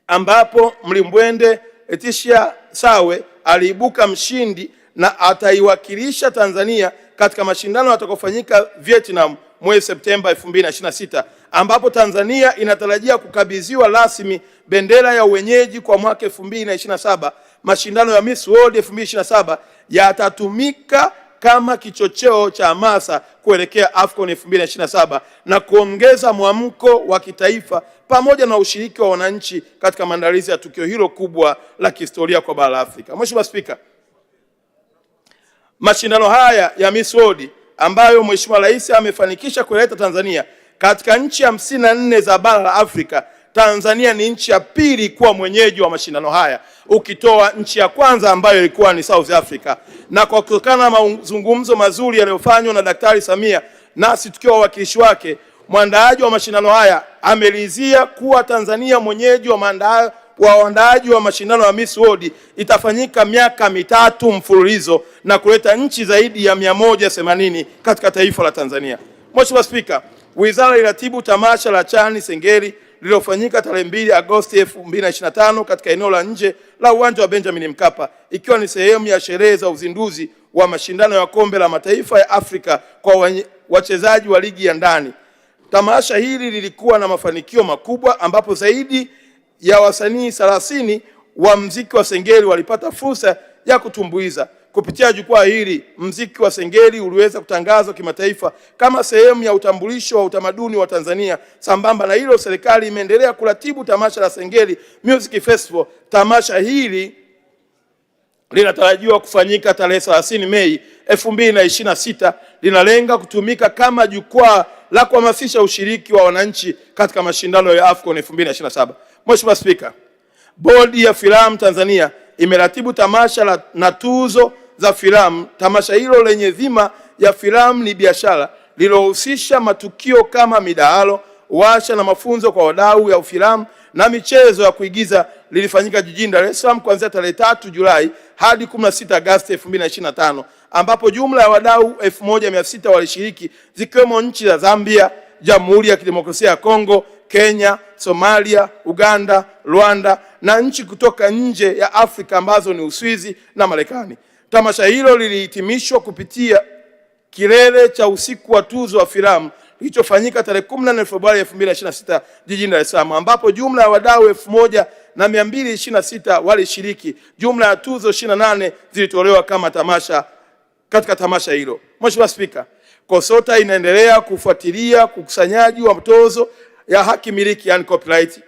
ambapo mlimbwende Leticia Sawe aliibuka mshindi na ataiwakilisha Tanzania katika mashindano yatakayofanyika Vietnam mwezi Septemba 2026, ambapo Tanzania inatarajia kukabidhiwa rasmi bendera ya uwenyeji kwa mwaka 2027. Mashindano ya Miss World 2027 yatatumika kama kichocheo cha hamasa kuelekea AFCON 2027 na kuongeza mwamko wa kitaifa pamoja na ushiriki wa wananchi katika maandalizi ya tukio hilo kubwa la kihistoria kwa bara la Afrika. Mheshimiwa Spika, mashindano haya ya Miss World ambayo Mheshimiwa Rais amefanikisha kuleta Tanzania katika nchi 54 za bara la Afrika, Tanzania ni nchi ya pili kuwa mwenyeji wa mashindano haya, ukitoa nchi ya kwanza ambayo ilikuwa ni South Africa. Na kwa kutokana na mazungumzo mazuri yaliyofanywa na Daktari Samia nasi tukiwa wawakilishi wake, mwandaaji wa mashindano haya amelizia kuwa Tanzania mwenyeji wa waandaaji wa mashindano ya Miss World itafanyika miaka 3 mfululizo na kuleta nchi zaidi ya 180 katika taifa la Tanzania. Mheshimiwa Spika, wizara iliratibu tamasha la Chani Sengeli lililofanyika tarehe 2 Agosti 2025 katika eneo la nje la uwanja wa Benjamin Mkapa, ikiwa ni sehemu ya sherehe za uzinduzi wa mashindano ya kombe la mataifa ya Afrika kwa wachezaji wa ligi ya ndani. Tamasha hili lilikuwa na mafanikio makubwa ambapo zaidi ya wasanii 30 wa mziki wa Sengeli walipata fursa ya kutumbuiza. Kupitia jukwaa hili, mziki wa Sengeli uliweza kutangazwa kimataifa kama sehemu ya utambulisho wa utamaduni wa Tanzania. Sambamba na hilo, serikali imeendelea kuratibu tamasha la Sengeli Music Festival. Tamasha hili linatarajiwa kufanyika tarehe 30 Mei 2026. Linalenga kutumika kama jukwaa la kuhamasisha ushiriki wa wananchi katika mashindano ya AFCON 2027. Mheshimiwa Spika, Bodi ya Filamu Tanzania imeratibu tamasha na tuzo za filamu. Tamasha hilo lenye dhima ya filamu ni biashara, lilohusisha matukio kama midahalo, washa na mafunzo kwa wadau ya filamu na michezo ya kuigiza, lilifanyika jijini Dar es Salaam kuanzia tarehe 3 Julai hadi 16 Agosti 2025, ambapo jumla ya wadau 1600 walishiriki, zikiwemo nchi za Zambia, Jamhuri ya Kidemokrasia ya Kongo, Kenya, Somalia, Uganda, Rwanda na nchi kutoka nje ya Afrika ambazo ni Uswizi na Marekani. Tamasha hilo lilihitimishwa kupitia kilele cha usiku wa tuzo wa filamu kilichofanyika tarehe 14 Februari 2026 jijini Dar es Salaam, ambapo jumla ya wadau 1226 walishiriki. Jumla ya tuzo 28 zilitolewa kama tamasha katika tamasha hilo. Mheshimiwa Spika, KOSOTA inaendelea kufuatilia ukusanyaji wa tozo ya haki miliki, yani copyright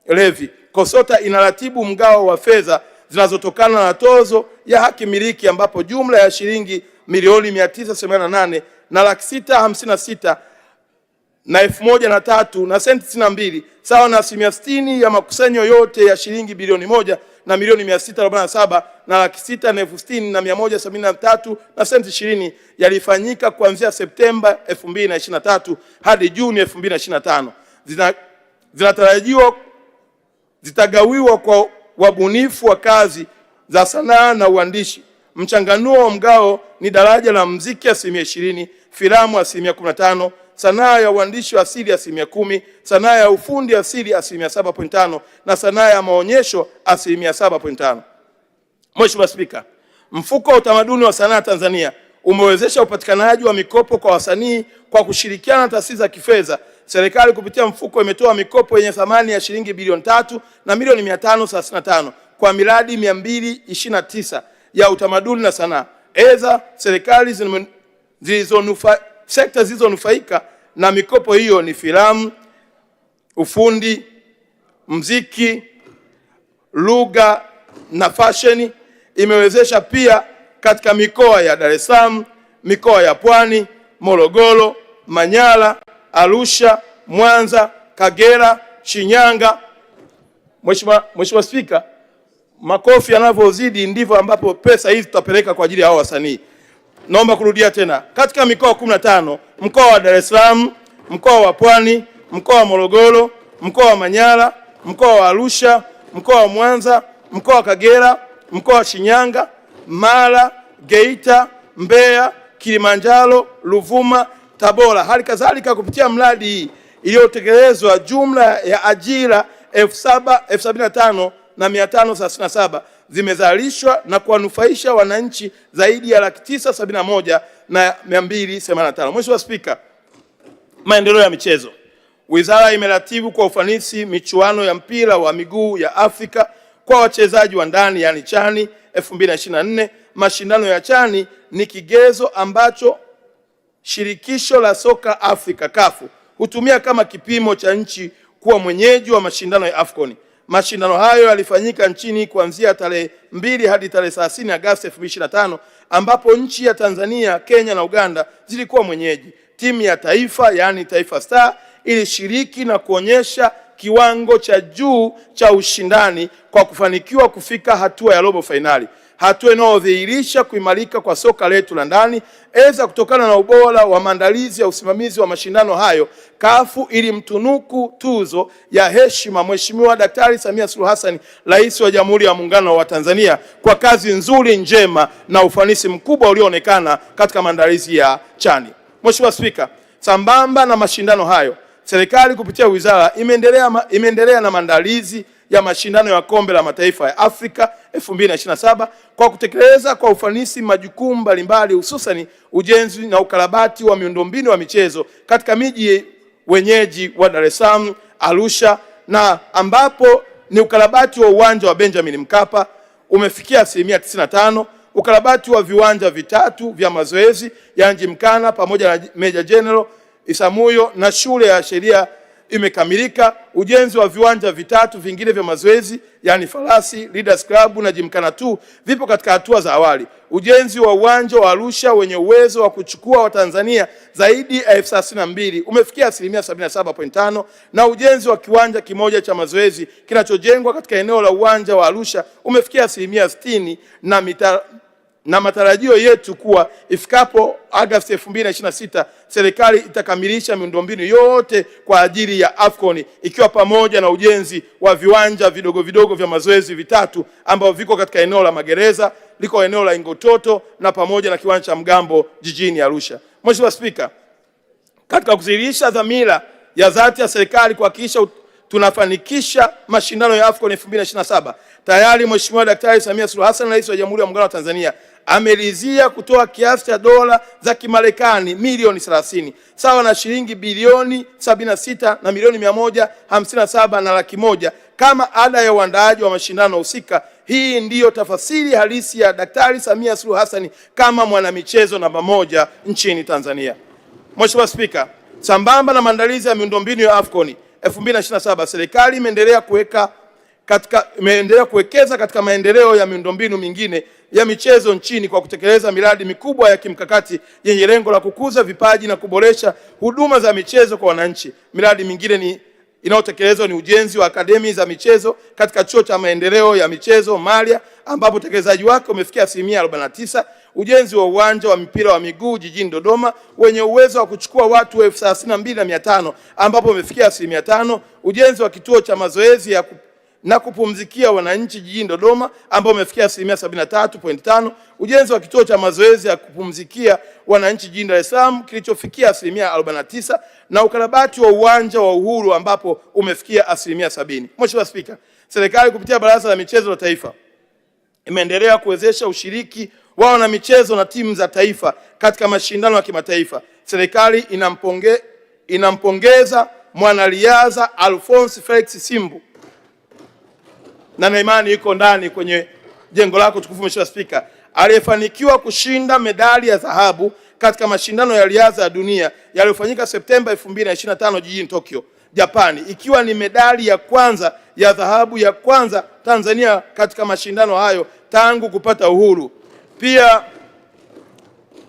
levy. KOSOTA inaratibu mgao wa fedha zinazotokana na tozo ya haki miliki, ambapo jumla ya shilingi milioni 988 na laki 656 na 1,003 na senti 92 sawa na 60% ya makusanyo yote ya shilingi bilioni 1 na milioni 647 na laki 6 na 60,173 na senti 20 yalifanyika kuanzia Septemba 2023 hadi Juni 2025. Zinatarajiwa zitagawiwa kwa wabunifu wa kazi za sanaa na uandishi. Mchanganuo wa mgao ni daraja la muziki 20%, filamu 15%, sanaa ya uandishi wa asili 10%, sanaa ya ufundi asili 7.5% na sanaa ya maonyesho 7.5%. Mheshimiwa Spika, Mfuko wa Utamaduni wa Sanaa Tanzania umewezesha upatikanaji wa mikopo kwa wasanii kwa kushirikiana na taasisi za kifedha. Serikali kupitia mfuko imetoa mikopo yenye thamani ya shilingi bilioni 3 na milioni 535 kwa miradi 229 ya utamaduni na sanaa. Aidha, sekta zilizonufaika na mikopo hiyo ni filamu, ufundi, muziki, lugha na fashion. Imewezesha pia katika mikoa ya Dar es Salaam, mikoa ya Pwani, Morogoro, Manyara, Arusha, Mwanza, Kagera, Shinyanga. Mheshimiwa Spika, makofi yanavyozidi ndivyo ambapo pesa hizi tutapeleka kwa ajili ya hao wasanii. Naomba kurudia tena. Katika mikoa 15, mkoa wa Dar es Salaam, mkoa wa Pwani, mkoa wa Morogoro, mkoa wa Manyara, mkoa wa Arusha, mkoa wa Mwanza, mkoa wa Kagera, mkoa wa Shinyanga, Mara, Geita, Mbeya, Kilimanjaro, Ruvuma, Tabora. Hali kadhalika kupitia mradi hii iliyotekelezwa, jumla ya ajira 75,537 zimezalishwa na kuwanufaisha wananchi zaidi ya 971,285. Mheshimiwa Spika, maendeleo ya michezo. Wizara imeratibu kwa ufanisi michuano ya mpira wa miguu ya Afrika kwa wachezaji wa ndani, yani CHAN 2024. Mashindano ya CHAN ni kigezo ambacho Shirikisho la Soka Afrika CAF hutumia kama kipimo cha nchi kuwa mwenyeji wa mashindano ya AFCON. Mashindano hayo yalifanyika nchini kuanzia tarehe 2 hadi tarehe 30 Agosti 2025, ambapo nchi ya Tanzania, Kenya na Uganda zilikuwa mwenyeji. Timu ya taifa, yani Taifa Star, ilishiriki na kuonyesha kiwango cha juu cha ushindani kwa kufanikiwa kufika hatua ya robo fainali, hatua inayodhihirisha kuimarika kwa soka letu la ndani. Eza kutokana na ubora wa maandalizi ya usimamizi wa mashindano hayo, CAF ilimtunuku tuzo ya heshima Mheshimiwa Daktari Samia Suluhu Hassan, Rais wa Jamhuri ya Muungano wa Tanzania, kwa kazi nzuri, njema na ufanisi mkubwa ulioonekana katika maandalizi ya CHAN. Mheshimiwa Spika, sambamba na mashindano hayo, serikali kupitia wizara imeendelea na maandalizi ya mashindano ya Kombe la Mataifa ya Afrika 2027 kwa kutekeleza kwa ufanisi majukumu mbalimbali, hususan ujenzi na ukarabati wa miundombinu wa michezo katika miji wenyeji wa Dar es Salaam, Arusha, na ambapo ni ukarabati wa uwanja wa Benjamin Mkapa umefikia 95%, ukarabati wa viwanja vitatu vya mazoezi ya Njimkana pamoja na Meja General Isamuyo na shule ya sheria imekamilika. Ujenzi wa viwanja vitatu vingine vya mazoezi, yani Farasi, Leaders Club na Jimkana 2 vipo katika hatua za awali. Ujenzi wa uwanja wa Arusha wenye uwezo wa kuchukua Watanzania zaidi ya 32,000 umefikia 77.5%, na ujenzi wa kiwanja kimoja cha mazoezi kinachojengwa katika eneo la uwanja wa Arusha umefikia 60%, na matarajio yetu kuwa ifikapo Agosti 2026 serikali itakamilisha miundombinu yote kwa ajili ya AFCON, ikiwa pamoja na ujenzi wa viwanja vidogo vidogo vya mazoezi vitatu ambavyo viko katika eneo la Magereza, liko eneo la Ingototo na pamoja na kiwanja cha Mgambo jijini Arusha. Mheshimiwa Spika, katika kudhihirisha dhamira ya dhati ya serikali kuhakikisha tunafanikisha mashindano ya AFCON 2027, tayari Mheshimiwa Daktari Samia Suluhu Hassan, Rais wa Jamhuri ya Muungano wa Tanzania, ameridhia kutoa kiasi cha dola za Kimarekani milioni 30 sawa na shilingi bilioni 76 na milioni 157 na laki 1 kama ada ya uandaaji wa mashindano husika. Hii ndiyo tafasiri halisi ya Daktari Samia Suluhu Hassan kama mwanamichezo namba 1 nchini Tanzania. Mheshimiwa Spika, sambamba na maandalizi ya miundombinu ya AFCON 2027, serikali imeendelea kuwekeza katika maendeleo ya miundombinu mingine ya michezo nchini kwa kutekeleza miradi mikubwa ya kimkakati yenye lengo la kukuza vipaji na kuboresha huduma za michezo kwa wananchi. Miradi mingine inayotekelezwa ni ujenzi wa akademi za michezo katika chuo cha maendeleo ya michezo Malia, ambapo utekelezaji wake umefikia 49%, ujenzi wa uwanja wa mpira wa miguu jijini Dodoma wenye uwezo wa kuchukua watu 32,500 ambapo umefikia 5%, ujenzi wa kituo cha mazoezi na kupumzikia wananchi jijini Dodoma ambao umefikia 73.5%, ujenzi wa kituo cha mazoezi ya kupumzikia wananchi jijini Dar es Salaam kilichofikia 49%, na ukarabati wa uwanja wa Uhuru ambapo umefikia 70%. Mheshimiwa Spika, serikali kupitia Baraza la Michezo la Taifa imeendelea kuwezesha ushiriki wa wanamichezo na timu za taifa katika mashindano ya kimataifa. Serikali inampongeza mwanariadha Alphonce Felix Simbu, na imani yuko ndani kwenye jengo lako tukufu Mheshimiwa Spika, aliyefanikiwa kushinda medali ya dhahabu katika mashindano ya riadha ya dunia yaliyofanyika Septemba 2025 jijini Tokyo, Japani, ikiwa ni medali ya kwanza ya dhahabu ya kwanza Tanzania katika mashindano hayo tangu kupata uhuru. Pia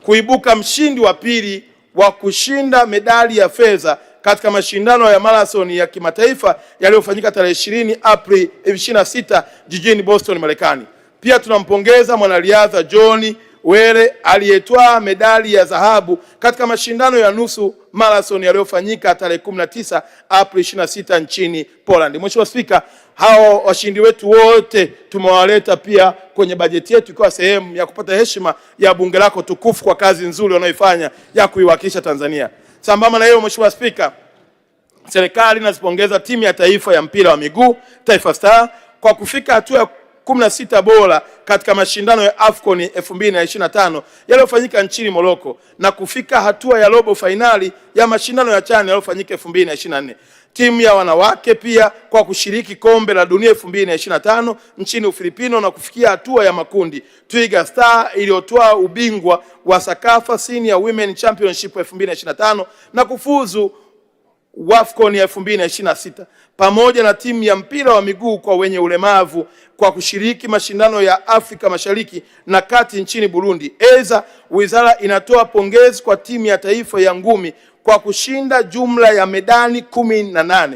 kuibuka mshindi wa pili wa kushinda medali ya fedha katika mashindano ya marathon ya kimataifa yaliyofanyika tarehe 20 Aprili 2026 jijini Boston, Marekani. Pia tunampongeza mwanariadha John Were aliyetwaa medali ya dhahabu katika mashindano ya nusu marathon yaliyofanyika tarehe 19 Aprili 26 nchini Poland. Mheshimiwa Spika, hao washindi wetu wote tumewaleta pia kwenye bajeti yetu ikiwa sehemu ya kupata heshima ya bunge lako tukufu kwa kazi nzuri wanayoifanya ya kuiwakilisha Tanzania. Sambamba na hiyo Mheshimiwa Spika, serikali inazipongeza timu ya taifa ya mpira wa miguu Taifa Star kwa kufika hatua ya 16 bora katika mashindano ya AFCON 2025 yaliyofanyika nchini Morocco na kufika hatua ya robo finali ya mashindano ya CHAN yaliyofanyika 2024. Timu ya wanawake pia kwa kushiriki kombe la dunia 2025 nchini Ufilipino na kufikia hatua ya makundi. Twiga Star iliyotoa ubingwa wa Sakafa Senior Women Championship 2025 na kufuzu AFCON ya 2026, pamoja na timu ya mpira wa miguu kwa wenye ulemavu kwa kushiriki mashindano ya Afrika Mashariki na Kati nchini Burundi. Aidha, wizara inatoa pongezi kwa timu ya taifa ya ngumi kwa kushinda jumla ya medani 18.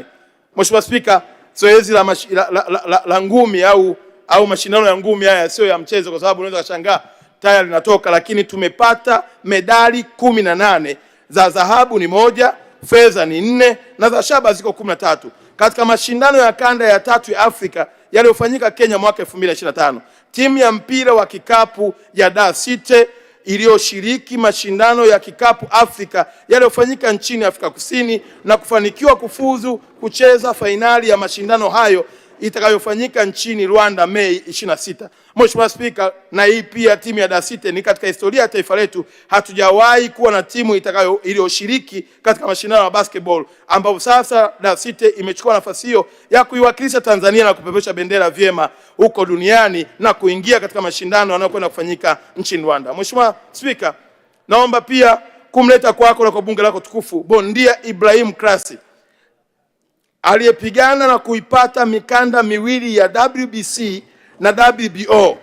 Mheshimiwa Spika, zoezi la ngumi au mashindano ya ngumi haya sio ya mchezo, kwa sababu unaweza kushangaa tayari linatoka, lakini tumepata medali 18. Za dhahabu ni 1, fedha ni 4 na za shaba ziko 13 katika mashindano ya kanda ya 3 ya Afrika yaliyofanyika Kenya mwaka 2025. Timu ya mpira wa kikapu ya Dar City iliyoshiriki mashindano ya kikapu Afrika yaliyofanyika nchini Afrika Kusini na kufanikiwa kufuzu kucheza fainali ya mashindano hayo itakayofanyika nchini Rwanda Mei 26. Mheshimiwa Spika, na hii pia timu ya Dar City ni katika historia ya taifa letu hatujawahi kuwa na timu iliyoshiriki katika mashindano ya basketball, ambapo sasa Dar City imechukua nafasi hiyo ya kuiwakilisha Tanzania na kupeperusha bendera vyema huko duniani na kuingia katika mashindano yanayokwenda kufanyika nchini Rwanda. Mheshimiwa Spika, naomba pia kumleta kwako na kwa bunge lako tukufu bondia Ibrahim Krasi aliyepigana na kuipata mikanda miwili ya WBC na WBO.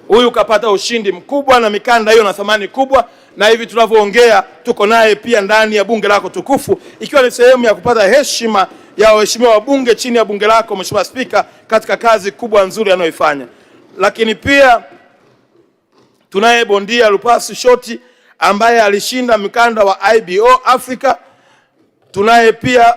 Huyu kapata ushindi mkubwa na mikanda hiyo na thamani kubwa, na hivi tunavyoongea tuko naye pia ndani ya bunge lako tukufu, ikiwa ni sehemu ya kupata heshima ya waheshimiwa wabunge chini ya bunge lako Mheshimiwa Spika, katika kazi kubwa nzuri anayoifanya. Lakini pia tunaye bondia Lupasu Shoti ambaye alishinda mikanda wa IBO Africa. Tunaye pia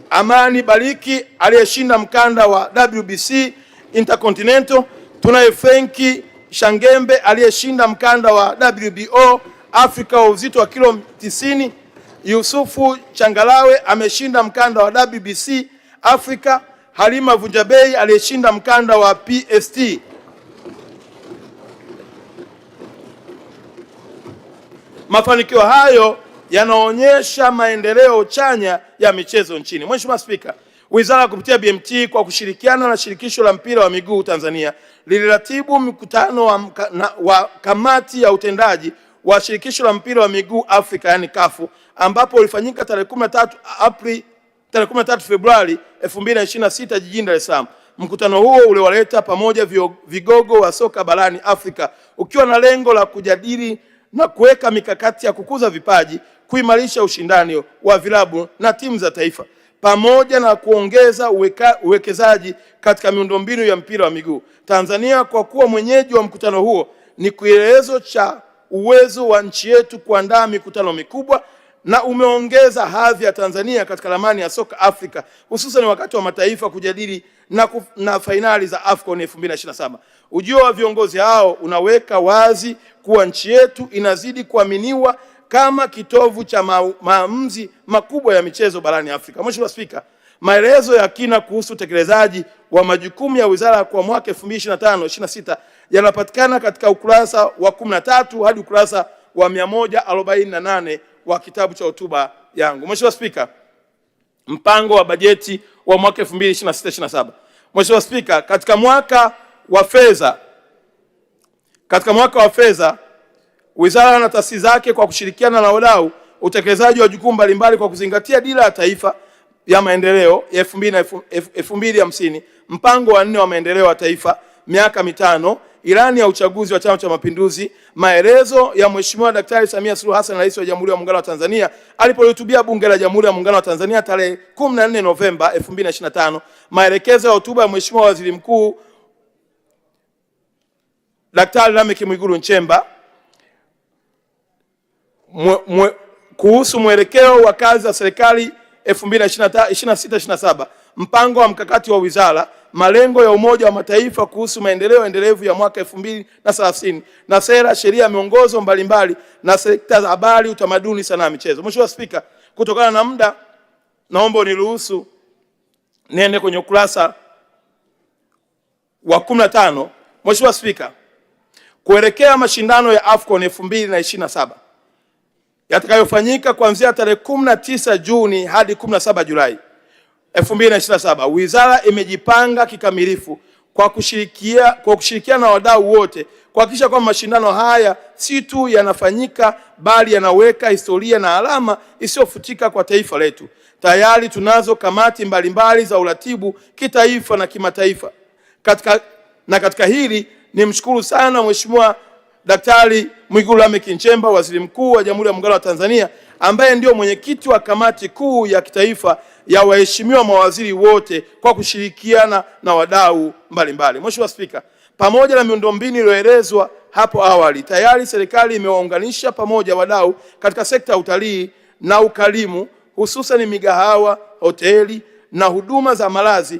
Amani Bariki aliyeshinda mkanda wa WBC Intercontinental. Tunaye Frenki Shangembe aliyeshinda mkanda wa WBO Afrika wa uzito wa kilo 90. Yusufu Changalawe ameshinda mkanda wa WBC Afrika. Halima Vunjabei aliyeshinda mkanda wa PST. Mafanikio hayo yanaonyesha maendeleo chanya ya michezo nchini. Mheshimiwa Spika, wizara kupitia BMT kwa kushirikiana na shirikisho la mpira wa miguu Tanzania liliratibu mkutano wa kamati ya utendaji wa shirikisho la mpira wa miguu Afrika yani CAF, ambapo ulifanyika tarehe 13 Februari 2026 jijini Dar es Salaam. Mkutano huo uliwaleta pamoja vigogo wa soka barani Afrika ukiwa na lengo la kujadili na kuweka mikakati ya kukuza vipaji, kuimarisha ushindani wa vilabu na timu za taifa, pamoja na kuongeza uwekezaji katika miundombinu ya mpira wa miguu. Tanzania, kwa kuwa mwenyeji wa mkutano huo, ni kielelezo cha uwezo wa nchi yetu kuandaa mikutano mikubwa na umeongeza hadhi ya Tanzania katika ramani ya soka Afrika, hususan wakati wa mataifa kujadili na fainali za AFCON 2027. Ujio wa viongozi hao unaweka wazi kuwa nchi yetu inazidi kuaminiwa kama kitovu cha maamuzi makubwa ya michezo barani Afrika. Mheshimiwa Spika, maelezo ya kina kuhusu utekelezaji wa majukumu ya wizara kwa mwaka 2025-26 yanapatikana katika ukurasa wa 13 hadi ukurasa wa 148 wa kitabu cha hotuba yangu. Mheshimiwa Spika, mpango wa bajeti wa mwaka 2026-27. Mheshimiwa Spika, katika mwaka wa fedha wizara na taasisi zake kwa kushirikiana na wadau utekelezaji wa jukumu mbalimbali kwa kuzingatia dira ya taifa ya maendeleo ya 2050, mpango wa 4 wa maendeleo ya taifa miaka mitano, ilani ya uchaguzi wa Chama cha Mapinduzi, maelezo ya Mheshimiwa Daktari Samia Suluhu Hassan, Rais wa Jamhuri ya Muungano wa Tanzania, alipohutubia Bunge la Jamhuri ya Muungano wa Tanzania tarehe 14 Novemba 2025, maelekezo ya hotuba ya Mheshimiwa Waziri Mkuu Daktari Lameck Mwigulu Nchemba kuhusu mwelekeo wa kazi za serikali 2026-27, mpango wa mkakati wa wizara, malengo ya Umoja wa Mataifa kuhusu maendeleo endelevu ya mwaka 2030 na sera, sheria, miongozo mbalimbali na sekta za habari, utamaduni, sanaa, michezo. Mheshimiwa Spika, kutokana na muda naomba uniruhusu niende kwenye ukurasa wa 15. Mheshimiwa Spika, kuelekea mashindano ya AFCON 2027 yatakayofanyika kuanzia tarehe 19 Juni hadi 17 Julai 2027, wizara imejipanga kikamilifu kwa kushirikiana na wadau wote kuhakikisha kwamba mashindano haya si tu yanafanyika bali yanaweka historia na alama isiyofutika kwa taifa letu. Tayari tunazo kamati mbalimbali za uratibu kitaifa na kimataifa. Katika hili nimshukuru sana Mheshimiwa Daktari Mwigulu Lameck Nchemba, Waziri Mkuu wa Jamhuri ya Muungano wa Tanzania, ambaye ndio mwenyekiti wa kamati kuu ya kitaifa ya waheshimiwa mawaziri wote kwa kushirikiana na wadau mbalimbali. Mheshimiwa Spika, pamoja na miundombinu iliyoelezwa hapo awali, tayari serikali imewaunganisha pamoja wadau katika sekta ya utalii na ukarimu, hususan migahawa, hoteli na huduma za malazi,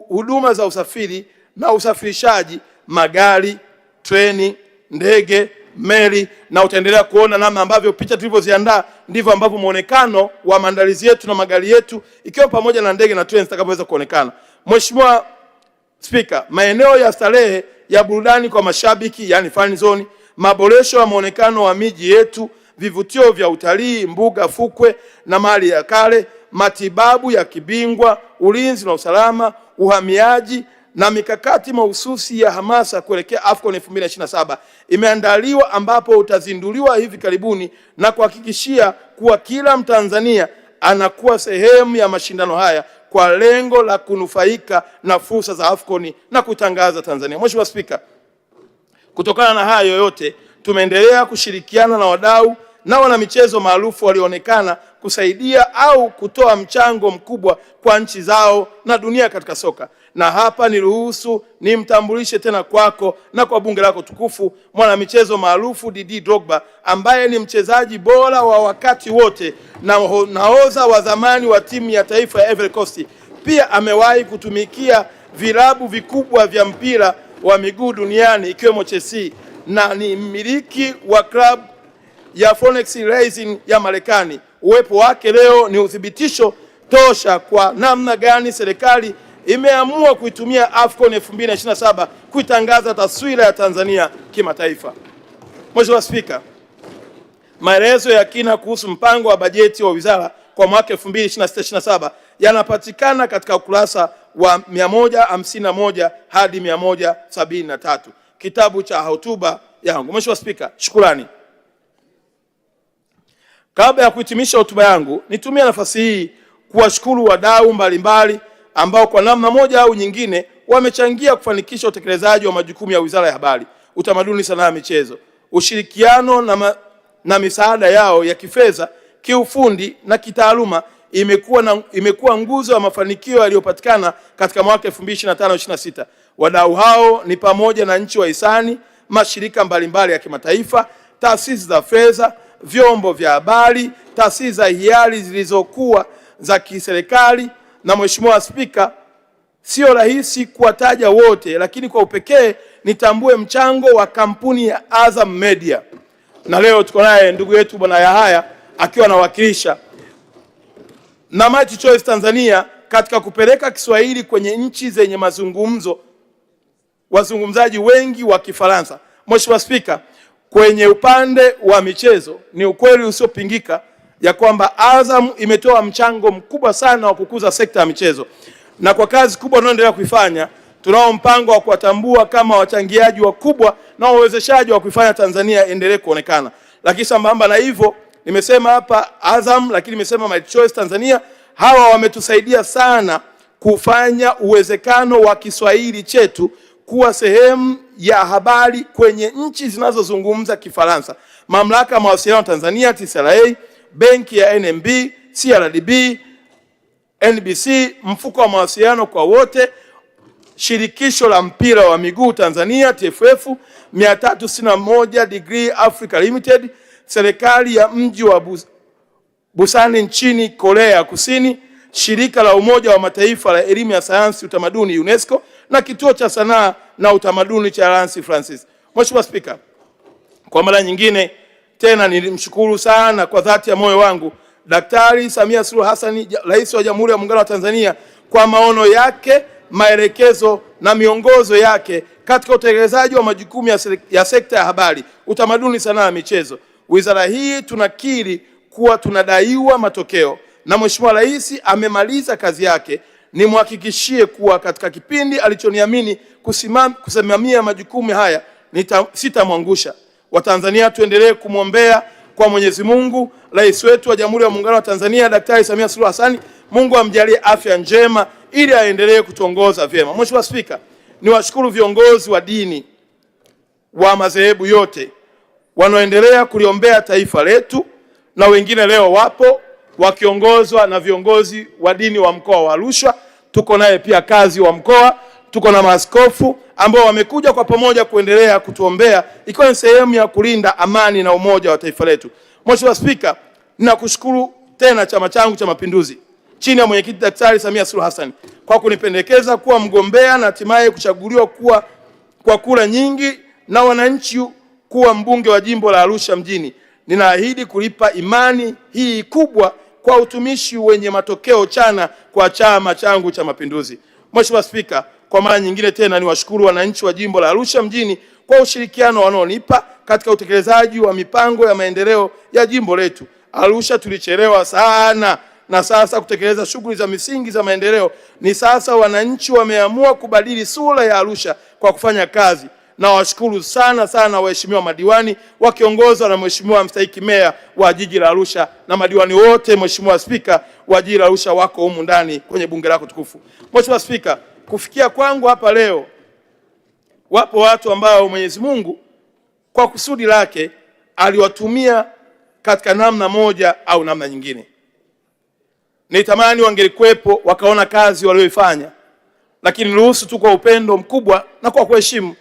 huduma za usafiri na usafirishaji, magari, treni, ndege, meli, na utaendelea kuona namna ambavyo picha tulivyoziandaa ndivyo ambavyo muonekano wa maandalizi yetu na magari yetu ikiwa pamoja na ndege na treni zitakapoweza kuonekana. Mheshimiwa Spika, maeneo ya starehe ya burudani kwa mashabiki, yani fan zone, maboresho ya muonekano wa miji yetu, vivutio vya utalii, mbuga, fukwe na mali ya kale, matibabu ya kibingwa, ulinzi na usalama, uhamiaji na mikakati mahususi ya hamasa kuelekea AFCON 2027 imeandaliwa, ambapo utazinduliwa hivi karibuni na kuhakikishia kuwa kila Mtanzania anakuwa sehemu ya mashindano haya kwa lengo la kunufaika na fursa za AFCON na kutangaza Tanzania. Mheshimiwa Spika, kutokana na hayo yote tumeendelea kushirikiana na wadau na wanamichezo maarufu walioonekana kusaidia au kutoa mchango mkubwa kwa nchi zao na dunia katika soka. Na hapa niruhusu nimtambulishe tena kwako na kwa bunge lako tukufu mwanamichezo maarufu Didier Drogba, ambaye ni mchezaji bora wa wakati wote na nahodha wa zamani wa timu ya taifa ya Ivory Coast. Pia amewahi kutumikia vilabu vikubwa vya mpira wa miguu duniani ikiwemo Chelsea na ni mmiliki wa klabu ya Phoenix Rising ya Marekani. Uwepo wake leo ni uthibitisho tosha kwa namna gani serikali imeamua kuitumia AFCON 2027 kuitangaza taswira ya Tanzania kimataifa. Mheshimiwa Spika, maelezo ya kina kuhusu mpango wa bajeti wa wizara kwa mwaka 2026-27 yanapatikana katika ukurasa wa 151 hadi 173 kitabu cha hotuba yangu. Mheshimiwa Spika, shukrani. Kabla ya kuhitimisha hotuba yangu, nitumie nafasi hii kuwashukuru wadau mbalimbali ambao kwa namna moja au nyingine wamechangia kufanikisha utekelezaji wa majukumu ya Wizara ya Habari, Utamaduni, Sanaa na Michezo. Ushirikiano na misaada yao ya kifedha, kiufundi na kitaaluma imekuwa nguzo ya mafanikio yaliyopatikana katika mwaka 2025-26. Wadau hao ni pamoja na nchi wahisani, mashirika mbalimbali ya kimataifa, taasisi za fedha, vyombo vya habari, taasisi za hiari zilizokuwa za kiserikali. Na Mheshimiwa Spika, sio rahisi kuwataja wote, lakini kwa upekee nitambue mchango wa kampuni ya Azam Media, na leo tuko naye ndugu yetu Bwana Yahaya akiwa anawakilisha, na Mighty Choice Tanzania katika kupeleka Kiswahili kwenye nchi zenye wazungumzaji wengi wa Kifaransa. Mheshimiwa Spika, kwenye upande wa michezo ni ukweli usiopingika ya kwamba Azam imetoa mchango mkubwa sana wa kukuza sekta ya michezo, na kwa kazi kubwa tunayoendelea kuifanya, tunao mpango wa kuwatambua kama wachangiaji wakubwa na wawezeshaji wa kuifanya Tanzania endelee kuonekana. Lakini sambamba na hivyo, nimesema hapa Azam, lakini nimesema Mighty Choice Tanzania, hawa wametusaidia sana kufanya uwezekano wa Kiswahili chetu kuwa sehemu ya habari kwenye nchi zinazozungumza Kifaransa. Mamlaka ya Mawasiliano Tanzania TCRA, benki ya NMB, CRDB, NBC, mfuko wa mawasiliano kwa wote, shirikisho la mpira wa miguu Tanzania TFF, 361 Degree Africa Limited, serikali ya mji wa Busan nchini Korea Kusini, shirika la Umoja wa Mataifa la elimu ya sayansi utamaduni UNESCO, na kituo cha sanaa na utamaduni cha Alliance Francis. Mheshimiwa Spika, kwa mara nyingine tena nilimshukuru sana kwa dhati ya moyo wangu Daktari Samia Suluhu Hassan, Rais wa Jamhuri ya Muungano wa Tanzania, kwa maono yake, maelekezo na miongozo yake katika utekelezaji wa majukumu ya sekta ya habari, utamaduni, sanaa na michezo. Wizara hii tunakiri kuwa tunadaiwa matokeo, na Mheshimiwa Rais amemaliza kazi yake. Nimhakikishie kuwa katika kipindi alichoniamini kusimamia majukumu haya sitamwangusha. Watanzania tuendelee kumwombea kwa Mwenyezi Mungu Rais wetu wa Jamhuri ya Muungano wa Tanzania Daktari Samia Suluhu Hassan, Mungu amjalie afya njema ili aendelee kutuongoza vyema. Mheshimiwa Spika, niwashukuru viongozi wa dini wa madhehebu yote wanaoendelea kuliombea taifa letu, na wengine leo wapo wakiongozwa na viongozi wa dini wa mkoa wa Arusha. Tuko naye pia kazi wa mkoa, tuko na maaskofu ambao wamekuja kwa pamoja kuendelea kutuombea, ikiwa ni sehemu ya kulinda amani na umoja wa taifa letu. Mheshimiwa Spika, ninakushukuru tena Chama changu cha Mapinduzi chini ya mwenyekiti Daktari Samia Suluhu Hassan kwa kunipendekeza kuwa mgombea na hatimaye kuchaguliwa kwa kura nyingi na wananchi kuwa mbunge wa jimbo la Arusha mjini. Ninaahidi kulipa imani hii kubwa kwa utumishi wenye matokeo chana kwa chama changu cha Mapinduzi. Mheshimiwa Spika, kwa mara nyingine tena niwashukuru wananchi wa jimbo la Arusha mjini kwa ushirikiano wanaonipa katika utekelezaji wa mipango ya maendeleo ya jimbo letu. Arusha tulichelewa sana, na sasa kutekeleza shughuli za misingi za maendeleo ni sasa. Wananchi wameamua kubadili sura ya Arusha kwa kufanya kazi. Na washukuru sana sana waheshimiwa madiwani wakiongozwa na Mheshimiwa Mstahiki Meya wa jiji la Arusha, na madiwani wote Mheshimiwa Spika wa jiji la Arusha wako humu ndani kwenye bunge lako tukufu. Mheshimiwa Spika, kufikia kwangu hapa leo, wapo watu ambao Mwenyezi Mungu kwa kusudi lake aliwatumia katika namna moja au namna nyingine. Nitamani wangelikuwepo wakaona kazi walioifanya, lakini niruhusu tu kwa upendo mkubwa na kwa kuheshimu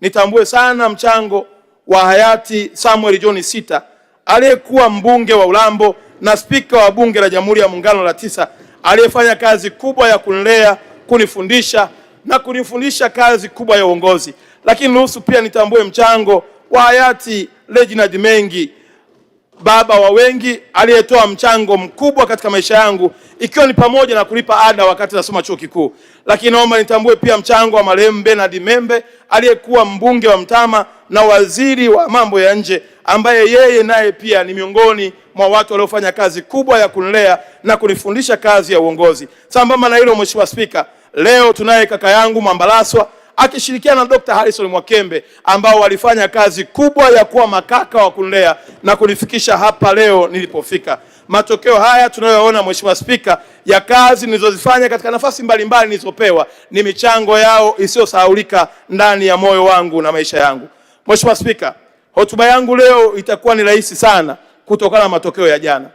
nitambue sana mchango wa hayati Samuel John Sita, aliyekuwa mbunge wa Urambo na spika wa bunge la Jamhuri ya Muungano la 9, aliyefanya kazi kubwa ya kunilea, kunifundisha na kunifundisha kazi kubwa ya uongozi. Lakini niruhusu pia nitambue mchango wa hayati Reginald Mengi, baba wa wengi, aliyetoa mchango mkubwa katika maisha yangu, ikiwa ni pamoja na kulipa ada wakati nasoma chuo kikuu. Lakini naomba nitambue pia mchango wa marehemu Bernard Membe, aliyekuwa mbunge wa Mtama na waziri wa mambo ya nje, ambaye yeye naye pia ni miongoni mwa watu waliofanya kazi kubwa ya kunilea na kunifundisha kazi ya uongozi. Sambamba na hilo, Mheshimiwa Spika, leo tunaye kaka yangu Mambalaswa akishirikiana na Dr. Harrison Mwakembe ambao walifanya kazi kubwa ya kuwa makaka wa kunilea na kunifikisha hapa leo nilipofika. Matokeo haya tunayoona, Mheshimiwa Spika, ya kazi nilizozifanya katika nafasi mbalimbali nilizopewa ni michango yao isiyosahaulika ndani ya moyo wangu na maisha yangu. Mheshimiwa Spika, hotuba yangu leo itakuwa ni rahisi sana kutokana na matokeo ya jana.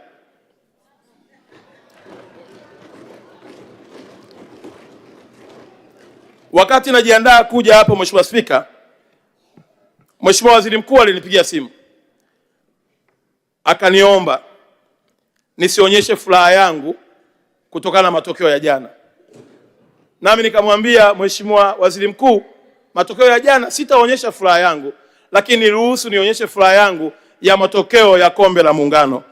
Wakati najiandaa kuja hapo, Mheshimiwa Spika, Mheshimiwa Waziri Mkuu alinipigia simu akaniomba nisionyeshe furaha yangu kutokana na matokeo ya jana. Nami nikamwambia Mheshimiwa Waziri Mkuu, matokeo ya jana sitaonyesha furaha yangu, lakini niruhusu nionyeshe furaha yangu ya matokeo ya Kombe la Muungano.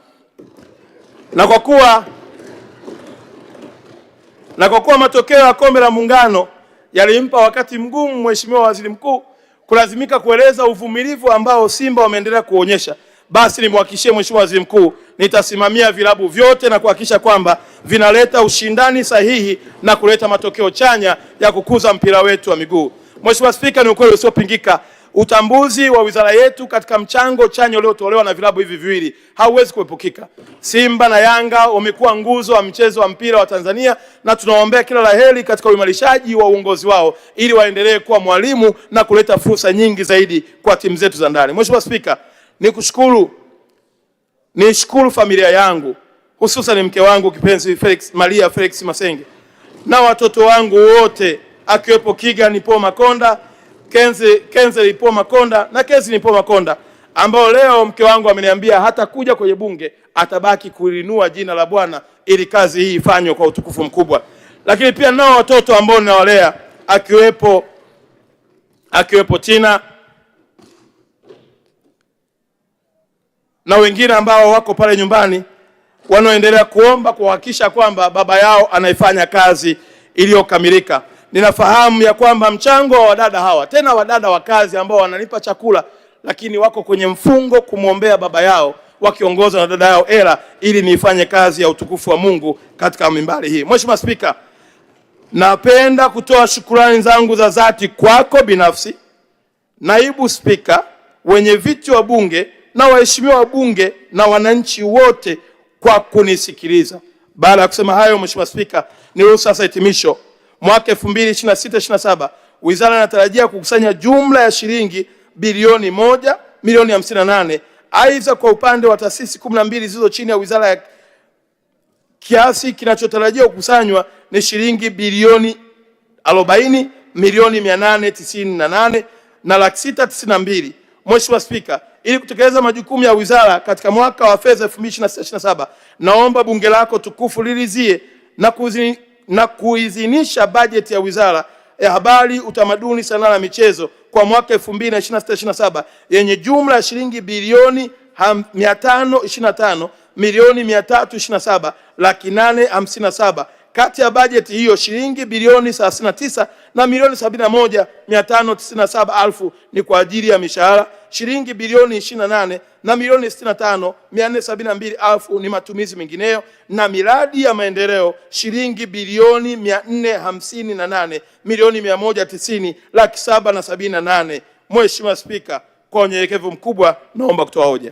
Na kwa kuwa matokeo ya Kombe la Muungano yalimpa wakati mgumu Mheshimiwa Waziri Mkuu kulazimika kueleza uvumilivu ambao Simba wameendelea kuonyesha, basi nimhakikishie Mheshimiwa Waziri Mkuu nitasimamia vilabu vyote na kuhakikisha kwamba vinaleta ushindani sahihi na kuleta matokeo chanya ya kukuza mpira wetu wa miguu. Mheshimiwa Spika, ni ukweli usiopingika, utambuzi wa wizara yetu katika mchango chanya uliotolewa na vilabu hivi viwili hauwezi kuepukika. Simba na Yanga wamekuwa nguzo wa mchezo wa mpira wa Tanzania na tunawaombea kila laheri katika uimarishaji wa uongozi wao ili waendelee kuwa mwalimu na kuleta fursa nyingi zaidi kwa timu zetu za ndani. Mheshimiwa Spika, nishukuru familia yangu, hususan mke wangu kipenzi Maria Felix Masenge na watoto wangu wote akiwepo Kigan Paul Makonda, Kenze Paul Makonda na Kezi Paul Makonda, ambao leo mke wangu ameniambia hata kuja kwenye bunge atabaki kulinua jina la Bwana ili kazi hii ifanywe kwa utukufu mkubwa. Lakini pia nao watoto ambao ninawalea akiwepo Tina na wengine ambao wako pale nyumbani wanaoendelea kuomba kuhakikisha kwamba baba yao anaifanya kazi iliyokamilika. Ninafahamu ya kwamba mchango wa wadada hawa, tena wadada wa kazi ambao wananipa chakula, lakini wako kwenye mfungo kumwombea baba yao wakiongozwa na dada yao Ela ili niifanye kazi ya utukufu wa Mungu katika mimbari hii. Mheshimiwa Spika, napenda kutoa shukrani zangu za dhati kwako binafsi, Naibu Spika, wenye viti wa bunge na waheshimiwa wa bunge na wananchi wote kwa kunisikiliza. Baada ya kusema hayo, Mheshimiwa Spika, niruhusu sasa hitimisho. Mwaka 2026/27 wizara inatarajia kukusanya jumla ya shilingi bilioni 1,058,000. Aidha, kwa upande wa taasisi 12 zilizo chini ya wizara ya, kiasi kinachotarajiwa kukusanywa ni shilingi bilioni 40,898,000 na 692,000. Mheshimiwa Spika, ili kutekeleza majukumu ya wizara katika mwaka wa fedha 2026/27, naomba bunge lako tukufu lilizie na kuidhinisha bajeti ya Wizara ya Habari, Utamaduni, Sanaa na Michezo kwa mwaka 2026/27 yenye jumla ya shilingi bilioni 525,327,857. Kati ya bajeti hiyo shilingi bilioni 39 na milioni 71,597,000 ni kwa ajili ya mishahara, shilingi bilioni 28 na milioni 65,472,000 ni matumizi mengineyo, na miradi ya maendeleo shilingi bilioni 458 milioni 190,778,000. Mheshimiwa Spika, kwa unyenyekevu mkubwa naomba kutoa hoja.